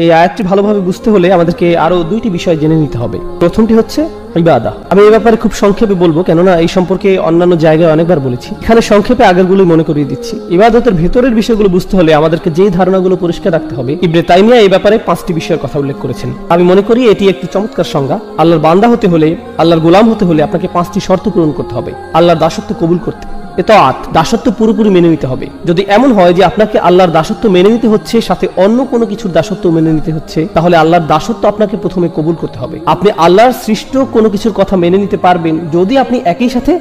এই আয়াতটি ভালোভাবে বুঝতে হলে আমাদেরকে আরো দুইটি বিষয় জেনে নিতে হবে। প্রথমটি হচ্ছে ইবাদা। আমি এই ব্যাপারে খুব সংক্ষেপে বলবো, কেননা এই সম্পর্কে অন্যান্য জায়গায় অনেকবার বলেছি। এখানে সংক্ষেপে আগেরগুলোই মনে করিয়ে দিচ্ছি। ইবাদতের ভেতরের বিষয়গুলো বুঝতে হলে আমাদেরকে যেই ধারণাগুলো পরিষ্কার রাখতে হবে, ইবনে তাইমিয়া এই ব্যাপারে 5টি বিষয়ের কথা উল্লেখ করেছেন। আমি মনে করি এটি একটি চমৎকার সংজ্ঞা। আল্লাহর বান্দা হতে হলে, আল্লাহর গোলাম হতে হলে আপনাকে 5টি শর্ত পূরণ করতে হবে আল্লাহর দাসত্ব কবুল করতে। ইতাআত, দাসত্ব পুরোপুরি মেনে নিতে হবে। যদি এমন হয় যে আপনাকে আল্লাহর দাসত্ব মেনে নিতে হচ্ছে, সাথে অন্য কোনো কিছুর দাসত্ব মেনে নিতে হচ্ছে, তাহলে আল্লাহর দাসত্ব আপনাকে প্রথমে কবুল করতে হবে। আপনি আল্লাহর সৃষ্ট কোনো কিছুর কথা মেনে নিতে পারবেন যদি আপনি একই সাথে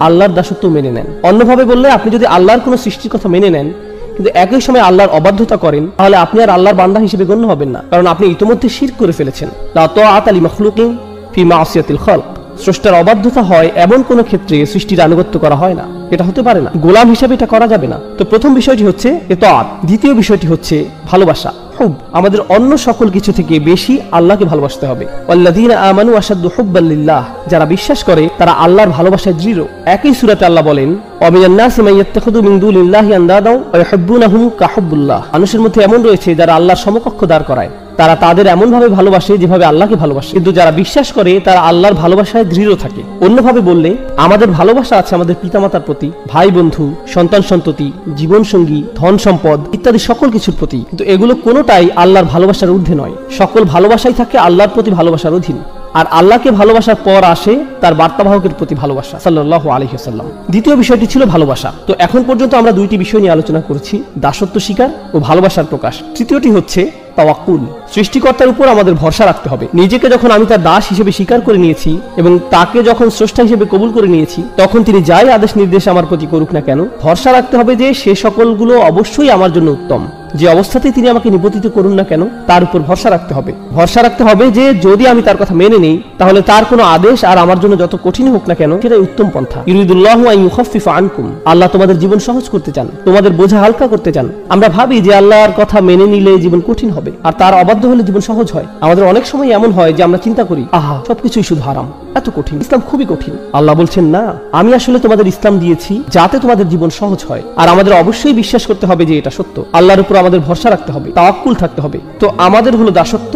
আল্লাহর দাসত্ব মেনে নেন। অন্যভাবে বললে, আপনি যদি আল্লাহর কোনো সৃষ্টির কথা মেনে নেন কিন্তু একই সময় আল্লাহর অবাধ্যতা করেন, তাহলে আপনি আর আল্লাহর বান্দা হিসেবে গণ্য হবেন না, কারণ আপনি ইতিমধ্যে শিরক করে ফেলেছেন। লা তাআতা লি মাখলুকিন ফি মাসিয়াতিল খালক। স্রষ্টার অবাধ্যতা হয় এমন কোন ক্ষেত্রে সৃষ্টির আনুগত্য করা হয় না, এটা হতে পারে না। গোলাম হিসেবে এটা করা যাবে না। তো প্রথম বিষয়টি হচ্ছে ইতাআত। দ্বিতীয় বিষয়টি হচ্ছে ভালোবাসা, হুব। আমাদের অন্য সকল কিছু থেকে বেশি আল্লাহকে ভালোবাসতে হবে। ওয়াল্লাযীনা আমানু আশাদ্দু হুব্বান লিল্লাহ। যারা বিশ্বাস করে তারা আল্লাহর ভালোবাসায় দৃঢ়। একই সূরাতে আল্লাহ বলেন, ওয়া মিনান নাসি মান ইয়াত্তাখিযু মিন দুনিল্লাহি আনদাদা ওয়া ইউহিব্বুনাহুম কাহুব্বুল্লাহ। মানুষের মধ্যে এমন রয়েছে যারা আল্লাহর সমকক্ষ দাঁড় করায়, তারা তাদের এমন ভাবে ভালোবাসে যেভাবে আল্লাহকে ভালোবাসে। কিন্তু যারা বিশ্বাস করে তারা আল্লাহর ভালোবাসায় দৃঢ় থাকে। অন্যভাবে বললে, আমাদের ভালোবাসা আছে আমাদের পিতামাতার প্রতি, ভাই বন্ধু, সন্তান সন্ততি, জীবন সঙ্গী, ধন সম্পদ ইত্যাদি সকল কিছুর প্রতি, কিন্তু এগুলো কোনোটাই আল্লাহর ভালোবাসার ঊর্ধ্বে নয়। সকল ভালোবাসাই থাকে আল্লাহর প্রতি ভালোবাসার অধীন। আর আল্লাহকে ভালোবাসার পর আসে তার বার্তাবাহকের প্রতি ভালোবাসা, সাল্লাল্লাহু আলাইহি ওয়াসাল্লাম। দ্বিতীয় বিষয়টি ছিল ভালোবাসা। তো এখন পর্যন্ত আমরা দুইটি বিষয় নিয়ে আলোচনা করেছি, দাসত্ব স্বীকার ও ভালোবাসার প্রকাশ। তৃতীয়টি হচ্ছে তাওয়াক্কুল। সৃষ্টিকর্তার উপর আমাদের ভরসা রাখতে হবে। নিজেকে যখন আমি তার দাস হিসেবে স্বীকার করে নিয়েছি এবং তাকে যখন স্রষ্টা হিসেবে কবুল করে নিয়েছি, তখন তিনি যাই আদেশ নির্দেশ আমার প্রতি করুক না কেন, ভরসা রাখতে হবে যে সে সকলগুলো অবশ্যই আমার জন্য উত্তম। যে অবস্থাতেই তিনি আমাকে নিপতিত করুন না কেন, তার উপর ভরসা রাখতে হবে। ভরসা রাখতে হবে যে যদি আমি তার কথা মেনে নেই, তাহলে তার কোনো আদেশ আর আমার জন্য যত কঠিন হোক না কেন, সেটাই উত্তম পন্থা। ইউরিদুল্লাহু আন ইউখাফফিফা আনকুম। আল্লাহ তোমাদের জীবন সহজ করতে চান, তোমাদের বোঝা হালকা করতে চান। আমরা ভাবি যে আল্লাহর কথা মেনে নিলে জীবন কঠিন হবে, আর তার অবাধ্য হলে জীবন সহজ হয়। আমাদের অনেক সময় এমন হয় যে আমরা চিন্তা করি, আহা, সবকিছুই শুধু হারাম, এত কঠিন, ইসলাম খুবই কঠিন। আল্লাহ বলছেন, না, আমি আসলে তোমাদের ইসলাম দিয়েছি যাতে তোমাদের জীবন সহজ হয়। আর আমাদের অবশ্যই বিশ্বাস করতে হবে যে এটা সত্য। আল্লাহর উপর আমাদের ভরসা রাখতে হবে, তাওয়াক্কুল থাকতে হবে। তো আমাদের হলো দাসত্ব,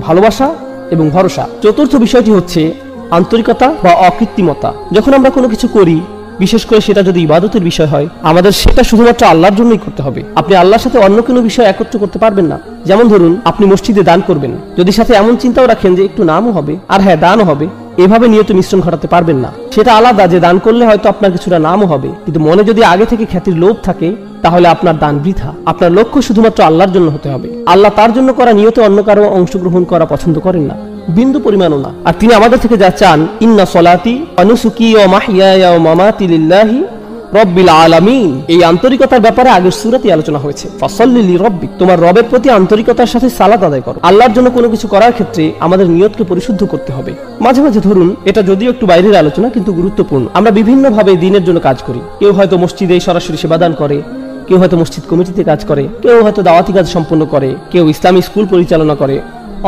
ভালোবাসা এবং ভরসা। চতুর্থ বিষয়টি হচ্ছে আন্তরিকতা বা অকৃত্রিমতা। যখন আমরা কোনো কিছু করি, বিশেষ করে সেটা যদি ইবাদতের বিষয় হয়, আমাদের সেটা শুধুমাত্র আল্লাহর জন্যই করতে হবে। আপনি আল্লাহর সাথে অন্য কোনো বিষয় একত্র করতে পারবেন না। যেমন ধরুন, আপনি মসজিদে দান করবেন, যদি সাথে এমন চিন্তাও রাখেন যে একটু নামও হবে আর হ্যাঁ দানও হবে, এভাবে নিয়ত মিশ্রণ ঘটাতে পারবেন না। সেটা আলাদা যে দান করলে হয়তো আপনার কিছুটা নামও হবে, কিন্তু মনে যদি আগে থেকে খ্যাতির লোভ থাকে, তাহলে আপনার দান বৃথা। আপনার লক্ষ্য শুধুমাত্র আল্লাহর জন্য হতে হবে। আল্লাহ তার জন্য করা নিয়তে অন্য কারো অংশগ্রহণ করা পছন্দ করেন না, বিন্দু পরিমাণও না। আর তিনি আমাদের থেকে যা চান, ইন্না সলাতি ওয়া নুসুকি ওয়া মাহইয়ায়া ওয়া মামাতি লিল্লাহি রব্বিল আলামিন। এই আন্তরিকতার ব্যাপারে আগের সূরাতে আলোচনা হয়েছে। ফাসাল্লি লিরাব্বিক, তোমার রবের প্রতি আন্তরিকতার সাথে সালাত আদায় করো। আল্লাহর জন্য কোনো কিছু করার ক্ষেত্রে আমাদের নিয়তকে পরিশুদ্ধ করতে হবে। মাঝে মাঝে ধরুন, এটা যদিও একটু বাইরের আলোচনা কিন্তু গুরুত্বপূর্ণ, আমরা বিভিন্ন ভাবে দিনের জন্য কাজ করি। কেউ হয়তো মসজিদে সরাসরি সেবাদান করে, কেউ হয়তো মসজিদ কমিটিতে কাজ করে, কেউ হয়তো দাওয়াতি কাজ সম্পন্ন করে, কেউ ইসলামী স্কুল পরিচালনা করে,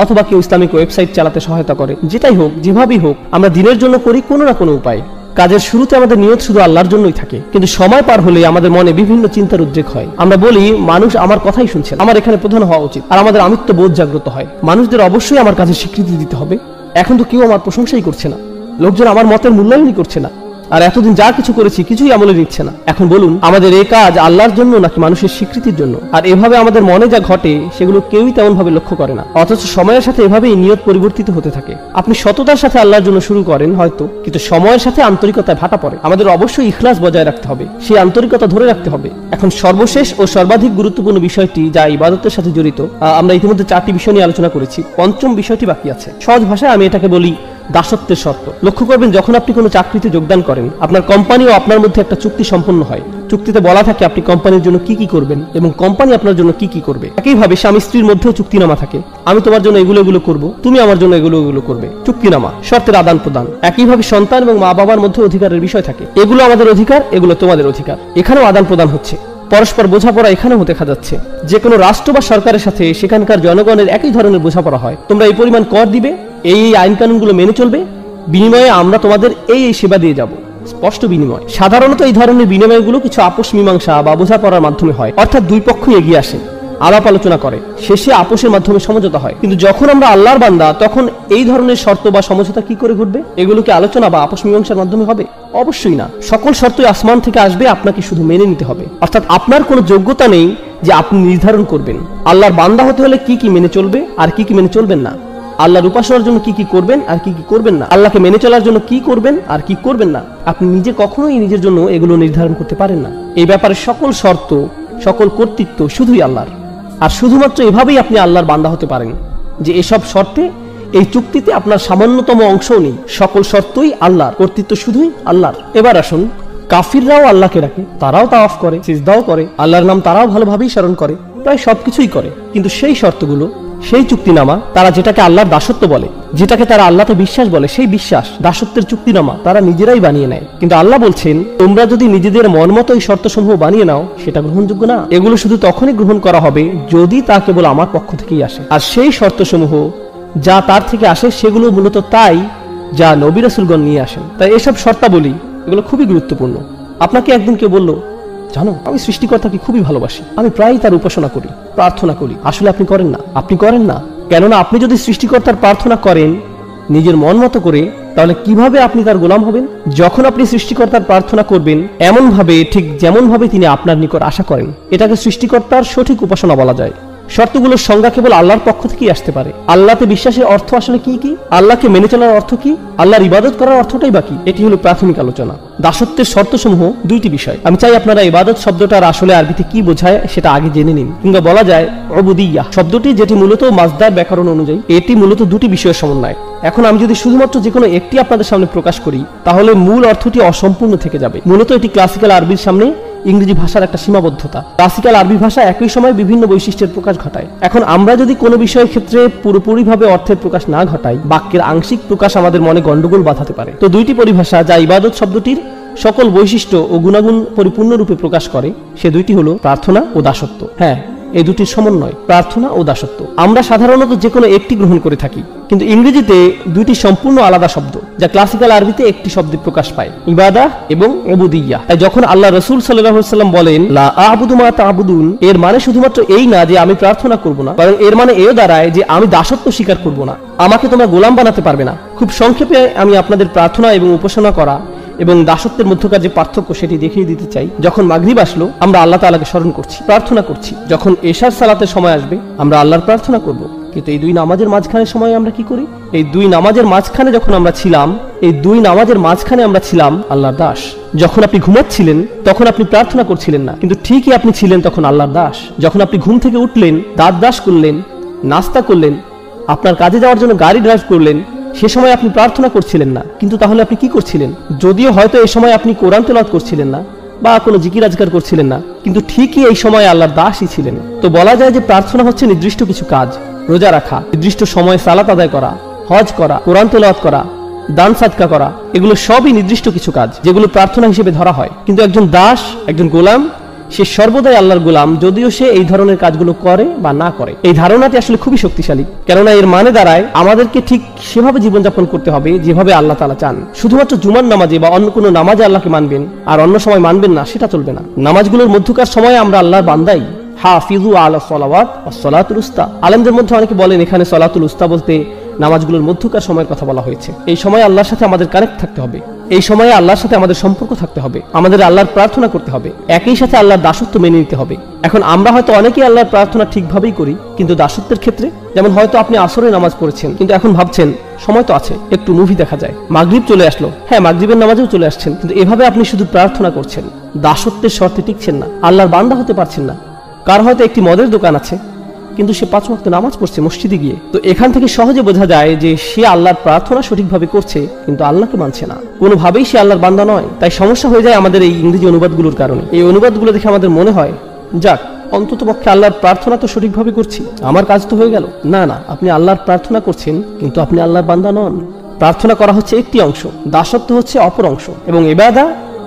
অথবা কেউ ইসলামিক ওয়েবসাইট চালাতে সহায়তা করে। যেটাই হোক, যেভাবেই হোক, আমরা দিনের জন্য করি কোনো না কোনো উপায়। কাজের শুরুতে আমাদের নিয়ত শুধু আল্লাহর জন্যই থাকে, কিন্তু সময় পার হলে আমাদের মনে বিভিন্ন চিন্তার উদ্রেক হয়। আমরা বলি, মানুষ আমার কথাই শুনছে, আমার এখানে প্রধান হওয়া উচিত, আর আমাদের আমিত্ব বোধ জাগ্রত হয়। মানুষদের অবশ্যই আমার কাজের স্বীকৃতি দিতে হবে। এখন তো কেউ আমার প্রশংসাই করছে না, লোকজন আমার মতের মূল্যায়নই করছে না, আর এতদিন যা কিছু করেছি কিছুই আমলে নিচ্ছে না। এখন বলুন, আমাদের এই কাজ আল্লাহর জন্য নাকি মানুষের স্বীকৃতির জন্য? আর এভাবে আমাদের মনে যা ঘটে সেগুলো কেউই তেমন ভাবে লক্ষ্য করে না, অথচ সময়ের সাথে এভাবেই নিয়ত পরিবর্তিত হতে থাকে। আপনি সততার সাথে আল্লাহর জন্য শুরু করেন হয়তো, কিন্তু সময়ের সাথে আন্তরিকতায় ভাটা পড়ে। আমাদের অবশ্যই ইখলাস বজায় রাখতে হবে, সেই আন্তরিকতা ধরে রাখতে হবে। এখন সর্বশেষ ও সর্বাধিক গুরুত্বপূর্ণ বিষয়টি, যা ইবাদতের সাথে জড়িত, আমরা ইতিমধ্যে 4টি বিষয় নিয়ে আলোচনা করেছি, পঞ্চম বিষয়টি বাকি আছে। সহজ ভাষায় আমি এটাকে বলি দাসত্বের শর্ত। লক্ষ্য করবেন, যখন আপনি কোনো চাকরিতে যোগদান করেন, আপনার কোম্পানি ও আপনার মধ্যে একটা চুক্তি সম্পন্ন হয়। চুক্তিতে বলা থাকে আপনি কোম্পানির জন্য কি কি করবেন এবং কোম্পানি আপনার জন্য কি কি করবে। একইভাবে স্বামী স্ত্রীর মধ্যেও চুক্তিনামা থাকে, আমি তোমার জন্য এগুলো এগুলো করবো, তুমি আমার জন্য এগুলো এগুলো করবে। চুক্তিনামা, শর্তের আদান প্রদান। একইভাবে সন্তান এবং মা বাবার মধ্যে অধিকারের বিষয় থাকে, এগুলো আমাদের অধিকার, এগুলো তোমাদের অধিকার। এখানেও আদান প্রদান হচ্ছে, পরস্পর বোঝাপড়া এখানেও দেখা যাচ্ছে। যে কোনো রাষ্ট্র বা সরকারের সাথে সেখানকার জনগণের একই ধরনের বোঝাপড়া হয়। তোমরা এই পরিমাণ কর দিবে, এই আইন কানুনগুলো মেনে চলবে, বিনিময়ে আমরা তোমাদের এই সেবা দিয়ে যাব। স্পষ্ট বিনিময়। সাধারণত এই ধরনের বিনিময়গুলো কিছু আপোষ মীমাংসা বা বোঝাপড়ার মাধ্যমে হয়, অর্থাৎ দুই পক্ষই এগিয়ে আসে। আলাপ আলোচনা করে, শেষে আপোষের মাধ্যমে সমঝোতা হয়। কিন্তু যখন আমরা আল্লাহর বান্দা, তখন এই ধরনের শর্ত বা সমঝোতা কি করে ঘটবে? এগুলোকে আলোচনা বা আপোষ মীমাংসার মাধ্যমে হবে? অবশ্যই না। সকল শর্তই আসমান থেকে আসবে, আপনাকে শুধু মেনে নিতে হবে। অর্থাৎ আপনার কোনো যোগ্যতা নেই যে আপনি নির্ধারণ করবেন আল্লাহর বান্দা হতে হলে কি কি মেনে চলবে আর কি কি মেনে চলবেন না, আল্লাহর উপাসনার জন্য কি কি করবেন আর কি কি করবেন না, আল্লাহকে মেনে চলার জন্য কি করবেন আর কি করবেন না। আপনি নিজে কখনোই নিজের জন্য এগুলো নির্ধারণ করতে পারেন না। এই ব্যাপারে সকল শর্ত, সকল কর্তৃত্ব শুধুই আল্লাহর। আর শুধুমাত্র এভাবেই আপনি আল্লাহর বান্দা হতে পারেন যে এসব শর্তে, এই চুক্তিতে আপনার সামান্যতম অংশও নেই। সকল শর্তই আল্লাহর, কর্তৃত্ব শুধুই আল্লাহর। এবার আসুন, কাফিররাও আল্লাহকে ডাকে, তারাও তাওয়াফ করে, সিজদাও করে, আল্লাহর নাম তারাও ভালোভাবেই স্মরণ করে, প্রায় সবকিছুই করে। কিন্তু সেই শর্তগুলো, সেই চুক্তিনামা, তারা যেটাকে আল্লাহর দাসত্ব বলে, যেটাকে তারা আল্লাহতে বিশ্বাস বলে, সেই বিশ্বাস দাসত্বের চুক্তিনামা তারা নিজেরাই বানিয়ে নেয়। কিন্তু আল্লাহ বলছেন, তোমরা যদি নিজেদের মন মতো এই শর্তসমূহ বানিয়ে নাও, সেটা গ্রহণযোগ্য না। এগুলো শুধু তখনই গ্রহণ করা হবে যদি তা কেবল আমার পক্ষ থেকেই আসে। আর সেই শর্তসমূহ যা তার থেকে আসে, সেগুলো মূলত তাই যা নবী রাসূলগণ নিয়ে আসেন। তাই এসব শর্তাবলী, এগুলো খুবই গুরুত্বপূর্ণ। আপনাকে একদিন কেউ বলল, জানো, আমি সৃষ্টিকর্তাকে খুবই ভালোবাসি, আমি প্রায়ই তার উপাসনা করি, প্রার্থনা করি। আসলে আপনি করেন না, আপনি করেন না। কেননা আপনি যদি সৃষ্টিকর্তার প্রার্থনা করেন নিজের মন মতো করে, তাহলে কিভাবে আপনি তার গোলাম হবেন? যখন আপনি সৃষ্টিকর্তার প্রার্থনা করবেন এমন ভাবে, ঠিক যেমন ভাবে তিনি আপনার নিকট আশা করেন, এটাকে সৃষ্টিকর্তার সঠিক উপাসনা বলা যায়। শর্তগুলোর সংজ্ঞা কেবল আল্লাহর পক্ষ থেকেই আসতে পারে। আল্লাহতে বিশ্বাসের অর্থ আসলে কি কি? আল্লাহকে মেনে চলার অর্থ কি? আল্লাহর ইবাদত করার অর্থটাই বাকি। এটি হলো প্রাথমিক আলোচনা। দাসত্বের শর্তসমূহ দুইটি বিষয়। আমি চাই আপনারা ইবাদত শব্দটার আসলে আরবিতে কি বোঝায় সেটা আগে জেনে নিন। কিংবা বলা যায় উবুদিয়্যাহ শব্দটি, যেটি মূলত মাজদার ব্যাকরণ অনুযায়ী, এটি মূলত দুটি বিষয়ের সমন্বয়। এখন আমি যদি শুধুমাত্র যে কোনো একটি আপনাদের সামনে প্রকাশ করি, তাহলে মূল অর্থটি অসম্পূর্ণ থেকে যাবে। মূলত এটি ক্লাসিক্যাল আরবির সামনে ইংরেজি ভাষার একটা সীমাবদ্ধতা। ক্লাসিক্যাল আরবি ভাষা একই সময় বিভিন্ন বৈশিষ্ট্যের প্রকাশ ঘটায়। এখন আমরা যদি কোনো বিষয়ের ক্ষেত্রে পুরোপুরিভাবে অর্থের প্রকাশ না ঘটাই, বাক্যের আংশিক প্রকাশ আমাদের মনে গন্ডগোল বাঁধাতে পারে। তো দুইটি পরিভাষা যা ইবাদত শব্দটির সকল বৈশিষ্ট্য ও গুণাগুণ পরিপূর্ণরূপে প্রকাশ করে, সে দুইটি হলো প্রার্থনা ও দাসত্ব। হ্যাঁ, এই দুটির সমন্বয়, প্রার্থনা ও দাসত্ব। আমরা সাধারণত যে কোনো একটি গ্রহণ করে থাকি, কিন্তু ইংরেজিতে দুইটি সম্পূর্ণ আলাদা শব্দ, যা ক্লাসিক্যাল আরবিতে একটি শব্দে প্রকাশ পায়, ইবাদাহ এবং উবুদিয়্যাহ। তাই যখন আল্লাহ রাসূল সাল্লাল্লাহু আলাইহি ওয়াসাল্লাম বলেন লা আ'বুদু মা তা'বুদুন, এর মানে শুধুমাত্র এই না যে আমি প্রার্থনা করব না, বরং এর মানে এও দাঁড়ায় যে আমি দাসত্ব স্বীকার করব না, আমাকে তোমরা গোলাম বানাতে পারবে না। খুব সংক্ষেপে আমি আপনাদের প্রার্থনা এবং উপাসনা করা এবং দাসত্বের মধ্যকার যে পার্থক্য সেটি দেখিয়ে দিতে চাই। যখন মাগরিব আসলো, আমরা আল্লাহ তাআলাকে স্মরণ করছি, প্রার্থনা করছি। যখন এশার সালাতের সময় আসবে, আমরা আল্লাহর প্রার্থনা করব। কিন্তু এই দুই নামাজের মাঝখানে সময় আমরা কি করি? এই দুই নামাজের মাঝখানে যখন আমরা ছিলাম, এই দুই নামাজের মাঝখানে আমরা ছিলাম আল্লাহর দাস। যখন আপনি ঘুমাচ্ছিলেন তখন আপনি প্রার্থনা করছিলেন না, কিন্তু ঠিকই আপনি ছিলেন তখন আল্লাহর দাস। যখন আপনি ঘুম থেকে উঠলেন, দাঁত ব্রাশ করলেন, নাস্তা করলেন, আপনার কাজে যাওয়ার জন্য গাড়ি ড্রাইভ করলেন, সে সময় আপনি প্রার্থনা করছিলেন না, কিন্তু তাহলে আপনি কি করছিলেন? যদিও হয়তো এই সময় আপনি কোরআন তেলাওয়াত করছিলেন না বা কোনো জিকির আজকার করছিলেন না, কিন্তু ঠিকই এই সময় আল্লাহর দাসই ছিলেন। তো বলা যায় যে প্রার্থনা হচ্ছে নির্দিষ্ট কিছু কাজ, রোজা রাখা, নির্দিষ্ট সময়ে সালাত আদায় করা, হজ করা, কোরআন তেলাওয়াত করা, দান সাদকা করা, এগুলো সবই নির্দিষ্ট কিছু কাজ যেগুলো প্রার্থনা হিসেবে ধরা হয়। কিন্তু একজন দাস, একজন গোলাম, সে সর্বদাই আল্লাহর গোলাম, যদিও সে এই ধরনের কাজগুলো করে বা না করে। এই ধারণাটি আসলে খুবই শক্তিশালী, কেননা এর মানে দাঁড়ায় আমাদেরকে ঠিক সেভাবে জীবনযাপন করতে হবে যেভাবে আল্লাহ তাআলা চান। শুধুমাত্র জুমার নামাজে বা অন্য কোনো নামাজে আল্লাহকে মানবেন আর অন্য সময় মানবেন না, সেটা চলবে না। নামাজগুলোর মধ্যকার সময়ে আমরা আল্লাহর বান্দাই। হাফিজু আলা সলাওয়াত ওয়াস সালাতুল উস্তা। আলেমদের মধ্যে অনেকে বলেন এখানে সলাতুল উস্তা বলতে নামাজগুলোর মধ্যকার সময়ের কথা বলা হয়েছে। এই সময় আল্লাহর সাথে আমাদের কানেক্ট থাকতে হবে, এই সময়ে আল্লাহর সাথে আমাদের সম্পর্ক থাকতে হবে, আমাদের আল্লাহর প্রার্থনা করতে হবে, একই সাথে আল্লাহর দাসত্ব মেনে নিতে হবে। এখন আমরা হয়তো অনেকেই আল্লাহর প্রার্থনা ঠিকভাবেই করি, কিন্তু দাসত্বের ক্ষেত্রে, যেমন হয়তো আপনি আসরে নামাজ পড়েছেন, কিন্তু এখন ভাবছেন সময় তো আছে, একটু মুভি দেখা যায়, মাগরিব চলে আসলো, হ্যাঁ মাগরিবের নামাজেও চলে আসছেন, কিন্তু এভাবে আপনি শুধু প্রার্থনা করছেন, দাসত্বের শর্তে টিকছেন না, আল্লাহর বান্দা হতে পারছেন না। কার হয়তো একটি মদের দোকান আছে, কিন্তু সে 5 ওয়াক্ত নামাজ পড়ছে মসজিদে গিয়ে। তো এখান থেকে সহজে বোঝা যায় যে সে আল্লাহর প্রার্থনা সঠিকভাবে করছে, কিন্তু আল্লাহকে মানছে না, কোনোভাবেই সে আল্লাহর বান্দা নয়। তাই সমস্যা হয়ে যায় আমাদের এই ইংরেজি অনুবাদগুলোর কারণে। এই অনুবাদগুলো দেখে আমাদের মনে হয়, যাক, অন্তত পক্ষে আল্লাহর প্রার্থনা তো সঠিকভাবে করছি, আমার কাজ তো হয়ে গেল। না না, আপনি আল্লাহর প্রার্থনা করছেন, কিন্তু আপনি আল্লাহর বান্দা নন। প্রার্থনা করা হচ্ছে একটি অংশ, দাসত্ব হচ্ছে অপর অংশ, এবং ইবাদা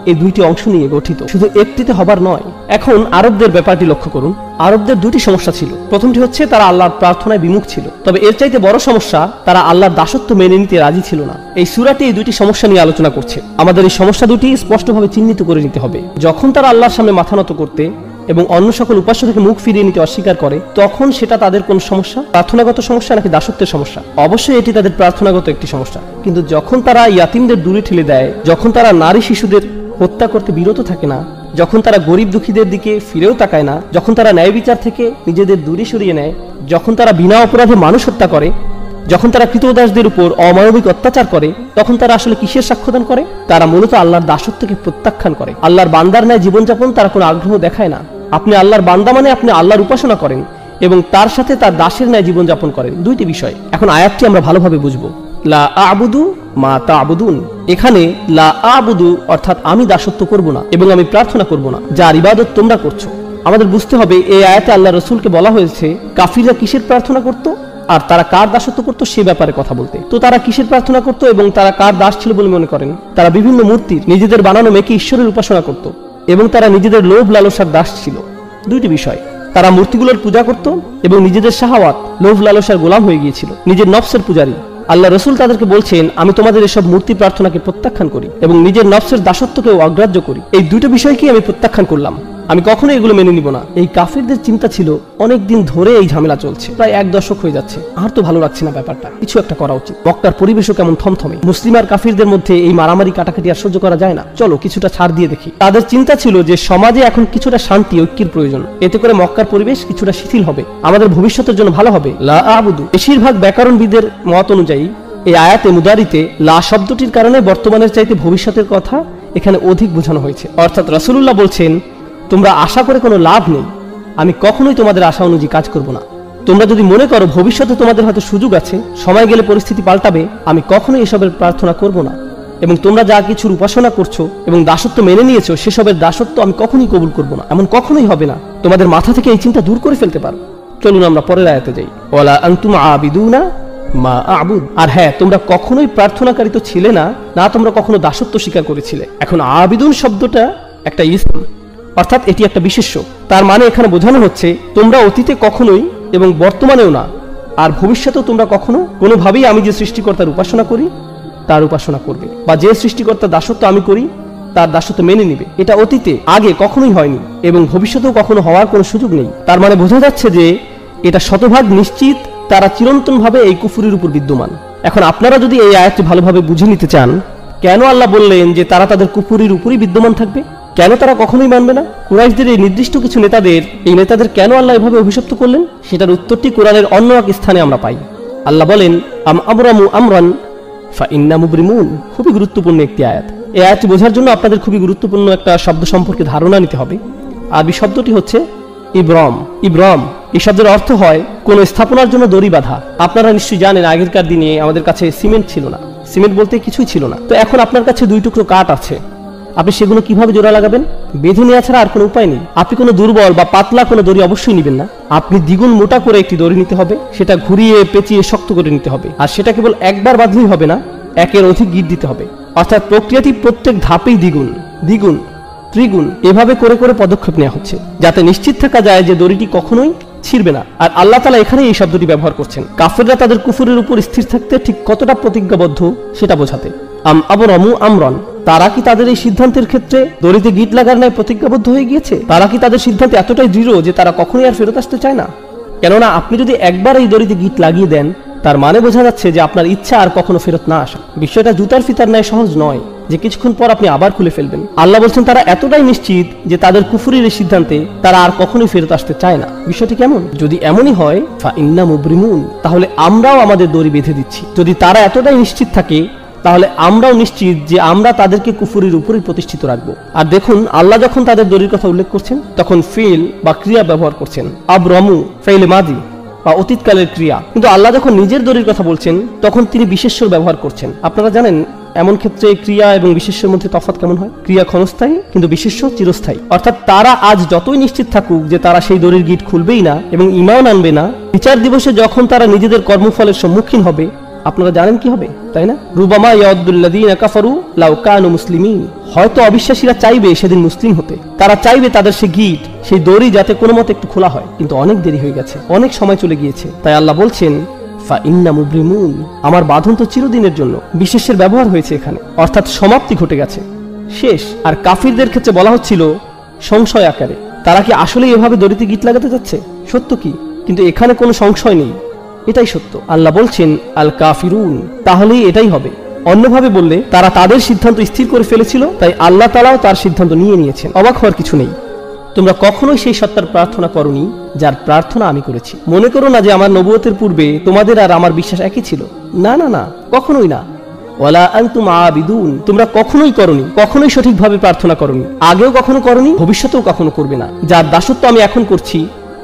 এই দুইটি অংশ নিয়ে গঠিত, শুধু একটিতে হবার নয়। এখন আরবদের ব্যাপারটি লক্ষ্য করুন। আরবদের দুটি সমস্যা ছিল। প্রথমটি হচ্ছে তারা আল্লাহর প্রার্থনায় বিমুখ ছিল, তবে এর চাইতে বড় সমস্যা, তারা আল্লাহর দাসত্ব মেনে নিতে রাজি ছিল না। এই সূরাটি এই দুটি সমস্যা নিয়ে আলোচনা করছে। আমাদের এই সমস্যা দুটি স্পষ্টভাবে চিহ্নিত করে নিতে হবে। যখন তারা আল্লাহর সামনে মাথা নত করতে এবং অন্য সকল উপাস্য থেকে মুখ ফিরিয়ে নিতে অস্বীকার করে, তখন সেটা তাদের কোন সমস্যা? প্রার্থনাগত সমস্যা নাকি দাসত্বের সমস্যা? অবশ্যই এটি তাদের প্রার্থনাগত একটি সমস্যা। কিন্তু যখন তারা ইয়াতিমদের দূরে ঠেলে দেয়, যখন তারা নারী শিশুদের হত্যা করতে বিরত থাকে না, যখন তারা গরিব দুঃখীদের দিকে ফিরেও তাকায় না, যখন তারা ন্যায় বিচার থেকে নিজেদের দূরে সরিয়ে নেয়, যখন তারা বিনা অপরাধে মানুষ হত্যা করে, যখন তারা কৃতদাসদের উপর অমানবিক অত্যাচার করে, তখন তারা আসলে কিসের সাক্ষ্যদান করে? তারা মূলত আল্লাহর দাসত্বকে প্রত্যাখ্যান করে। আল্লাহর বান্দার ন্যায় জীবনযাপন তারা কোনো আগ্রহ দেখায় না। আপনি আল্লাহর বান্দা মানে আপনি আল্লাহর উপাসনা করেন এবং তার সাথে তার দাসের ন্যায় জীবনযাপন করেন, দুইটি বিষয়। এখন আয়াতটি আমরা ভালোভাবে বুঝবো। লা আ'বুদু মা তা'বুদুন, এখানে লা আ'বুদু অর্থাৎ আমি দাসত্ব করব না এবং আমি প্রার্থনা করব না, যার ইবাদত তোমরা করছো। আমাদের বুঝতে হবে এই আয়াতে আল্লাহ রাসূলকে বলা হয়েছে কাফিররা কিসের প্রার্থনা করত আর তারা কার দাসত্ব করত সে ব্যাপারে কথা বলতে। তো তারা কিসের প্রার্থনা করত এবং তারা কার দাস ছিল বলে মনে করেন? তারা বিভিন্ন মূর্তির, নিজেদের বানানো মেয়েকে ঈশ্বরের উপাসনা করত এবং তারা নিজেদের লোভ লালসার দাস ছিল। দুইটি বিষয়, তারা মূর্তিগুলোর পূজা করত এবং নিজেদের শাহাওয়াত, লোভ লালসার গোলাম হয়ে গিয়েছিল, নিজের নফসের পূজারী। আল্লাহ রসুল তাদেরকে বলছেন আমি তোমাদের এসব মূর্তি প্রার্থনাকে প্রত্যাখ্যান করি এবং নিজের নফসের দাসত্বকেও অগ্রাহ্য করি। এই দুটো বিষয়কে আমি প্রত্যাখ্যান করলাম, আমি কখনো এগুলো মেনে নিব না। এই কাফিরদের চিন্তা ছিল অনেক দিন ধরে এই ঝামেলা চলছে, প্রায় 1 দশক হয়ে যাচ্ছে, আর তো ভালো লাগছে না ব্যাপারটা, কিছু একটা করা উচিত। মক্কার পরিবেশও কেমন থমথমে, মুসলিম আর কাফিরদের মধ্যে এই মারামারি কাটাকাটি আর সহ্য করা যায় না, চলো কিছুটা ছাড় দিয়ে দেখি। তাদের চিন্তা ছিল যে সমাজে এখন কিছুটা শান্তি ঐক্যের প্রয়োজন, এতে করে মক্কার পরিবেশ কিছুটা শিথিল হবে, আমাদের ভবিষ্যতের জন্য ভালো হবে। লা আ'বুদু, বেশিরভাগ ব্যাকরণবিদের মত অনুযায়ী এই আয়াতে মুদারিতে লা শব্দটির কারণে বর্তমানের চাইতে ভবিষ্যতের কথা এখানে অধিক বোঝানো হয়েছে। অর্থাৎ রাসূলুল্লাহ বলছেন তোমরা আশা করে কোনো লাভ নেই, আমি কখনোই তোমাদের আশা অনুযায়ী কাজ করব না। তোমরা যদি মনে করো ভবিষ্যতে তোমাদের হয়তো সুযোগ আছে, সময় গেলে পরিস্থিতি পাল্টাবে, আমি কখনোই এসবের প্রার্থনা করব না। এবং তোমরা যা কিছুর উপাসনা করছো এবং দাসত্ব মেনে নিয়েছো সেসবের দাসত্ব আমি কখনোই কবুল করব না, এমন কখনোই হবে না। তোমাদের মাথা থেকে এই চিন্তা দূর করে ফেলতে পারো। চলুন আমরা পরের আয়াতে যাই। ওয়ালা আনতুম আবিদুনা মা আ'বুদ, আর হ্যাঁ তোমরা কখনোই প্রার্থনাকারী তো ছিলে না, না তোমরা কখনো দাসত্ব স্বীকার করেছিলে। এখন আবিদুন শব্দটা একটা ইসম, অর্থাৎ এটি একটা বিশেষ্য। তার মানে এখানে বোঝানো হচ্ছে তোমরা অতীতে কখনোই এবং বর্তমানেও না আর ভবিষ্যতেও তোমরা কখনো কোনোভাবেই আমি যে সৃষ্টিকর্তার উপাসনা করি তার উপাসনা করবে, বা যে সৃষ্টিকর্তার দাসত্ব আমি করি তার দাসত্ব মেনে নিবে। এটা অতীতে আগে কখনোই হয়নি এবং ভবিষ্যতেও কখনো হওয়ার কোনো সুযোগ নেই। তার মানে বোঝা যাচ্ছে যে এটা শতভাগ নিশ্চিত তারা চিরন্তনভাবে এই কুফুরির উপর বিদ্যমান। এখন আপনারা যদি এই আয়াতটি ভালোভাবে বুঝে নিতে চান, কেন আল্লাহ বললেন যে তারা তাদের কুফুরির উপরই বিদ্যমান থাকবে, কেন তারা কখনোই মানবে না, কুরাইশদের এই নির্দিষ্ট কিছু নেতাদের কেন আল্লাহ এভাবে অভিশপ্ত করলেন, সেটার উত্তরটি কোরআনের অন্য এক স্থানে আমরা পাই। আল্লাহ বলেন আম আবরামু আমরান ফাইন্না মুবরিমুন, খুবই গুরুত্বপূর্ণ একটি আয়াত। এই আয়াতটি বোঝার জন্য আপনাদের খুবই গুরুত্বপূর্ণ একটা শব্দ সম্পর্কে ধারণা নিতে হবে। আরবি শব্দটি হচ্ছে ইব্রাম। ইব্রাম এই শব্দের অর্থ হয় কোন স্থাপনার জন্য দড়ি বাঁধা। আপনারা নিশ্চয়ই জানেন আগেরকার দিনে আমাদের কাছে সিমেন্ট ছিল না, সিমেন্ট বলতে কিছুই ছিল না। তো এখন আপনার কাছে 2 টুকরো কাঠ আছে, আপনি সেগুলো কিভাবে জোড়া লাগাবেন? বেঁধে নেওয়া ছাড়া আর কোনো উপায় নেই। আপনি কোনো দুর্বল বা পাতলা কোনো দড়ি অবশ্যই নেবেন না, আপনি দ্বিগুণ মোটা করে একটি দড়ি নিতে হবে, সেটা ঘুরিয়ে পেঁচিয়ে শক্ত করে নিতে হবে। আর সেটা কেবল একবার বাঁধলেই হবে না, একের অধিক গিট দিতে হবে। অর্থাৎ প্রক্রিয়াটি প্রত্যেক ধাপেই দ্বিগুণ ত্রিগুণ এভাবে করে করে পদক্ষেপ নেওয়া হচ্ছে, যাতে নিশ্চিত থাকা যায় যে দড়িটি কখনোই ছিড়বে না। আর আল্লাহ তাআলা এখানে এই শব্দটি ব্যবহার করছেন কাফিররা তাদের কুফরের উপর স্থির থাকতে ঠিক কতটা প্রতিজ্ঞাবদ্ধ সেটা বোঝাতে। আম আবরামু আমরান, তারা কি তাদের এই সিদ্ধান্তের ক্ষেত্রে দড়িতে গিট লাগার ন্যায় প্রতিজ্ঞাবদ্ধ হয়ে গিয়েছে? তারা কি তাদের সিদ্ধান্তে এতটাই দৃঢ় যে তারা কখনোই আর ফেরত আসতে চায় না? কেননা আপনি যদি একবার এই দড়িতে গিট লাগিয়ে দেন, তার মানে বোঝা যাচ্ছে যে আপনার ইচ্ছা আর কখনো ফেরত না আসা। বিষয়টা জুতার ফিতার ন্যায় সহজ নয় যে কিছুক্ষণ পর আপনি আবার খুলে ফেলবেন। আল্লাহ বলছেন তারা এতটাই নিশ্চিত যে তাদের কুফরির এই সিদ্ধান্তে তারা আর কখনোই ফেরত আসতে চায় না। বিষয়টি কেমন? যদি এমনই হয় ফাইন্না মুবরিমুন, তাহলে আমরাও আমাদের দড়ি বেঁধে দিচ্ছি। যদি তারা এতটাই নিশ্চিত থাকে তাহলে আমরাও নিশ্চিত যে আমরা তাদেরকে কুফরির উপরই প্রতিষ্ঠিত রাখবো। আর দেখুন আল্লাহ যখন তাদের দড়ির কথা উল্লেখ করছেন তখন ফিল বা ক্রিয়া ব্যবহার করছেন, আবরামু ফাইলে মাদি বা অতীতকালের ক্রিয়া। কিন্তু আল্লাহ যখন নিজের দড়ির কথা বলছেন তখন তিনি বিশেষ্য ব্যবহার করছেন। আপনারা জানেন এমন ক্ষেত্রে ক্রিয়া এবং বিশেষ্যের মধ্যে তফাৎ কেমন হয়? ক্রিয়া ক্ষণস্থায়ী কিন্তু বিশেষ্য চিরস্থায়ী। অর্থাৎ তারা আজ যতই নিশ্চিত থাকুক যে তারা সেই দড়ির গিট খুলবেই না এবং ঈমান আনবে না, বিচার দিবসে যখন তারা নিজেদের কর্মফলের সম্মুখীন হবে আপনারা জানেন কি হবে, তাই না? রুবামা ইয়াউদ্দুল্লাযীনা কাফারু লাউ কানু মুসলিমিন, হয়তো অবিশ্বাসীরা চাইবে সেদিন মুসলিম হতে, তারা চাইবে তাদের সেই গিট, সেই দড়ি যাতে কোনো মতে একটু খোলা হয়, কিন্তু অনেক দেরি হয়ে গেছে, অনেক সময় চলে গিয়েছে। তাই আল্লাহ বলছেন ফাইন্না মুবরিমুন, আমার বাঁধন তো চিরদিনের জন্য। বিশেষের ব্যবহার হয়েছে এখানে, অর্থাৎ সমাপ্তি ঘটে গেছে, শেষ। আর কাফিরদের ক্ষেত্রে বলা হচ্ছিল সংশয় আকারে, তারা কি আসলে এভাবে দড়িতে গিট লাগাতে যাচ্ছে? সত্য কি? কিন্তু এখানে কোনো সংশয় নেই, এটাই সত্য। আল্লাহ বলছেন আল কাফিরুন, তাহলেই এটাই হবে। অন্যভাবে বললে তারা তাদের সিদ্ধান্ত স্থির করে ফেলেছিল, তাই আল্লাহ তাআলাও তার সিদ্ধান্ত নিয়ে নিয়েছেন। অবাক হওয়ার কিছু নেই। তোমরা কখনোই সেই সত্তার প্রার্থনা করনি যার প্রার্থনা আমি করেছি। মনে করো না যে আমার নবুয়তের পূর্বে তোমাদের আর আমার বিশ্বাস একই ছিল। না না না, কখনোই না। ওয়ালা আনতুম আবিদুন, তোমরা কখনোই করনি, কখনোই সঠিকভাবে প্রার্থনা করনি, আগেও কখনো করনি, ভবিষ্যতেও কখনো করবে না। যার দাসত্ব আমি এখন করছি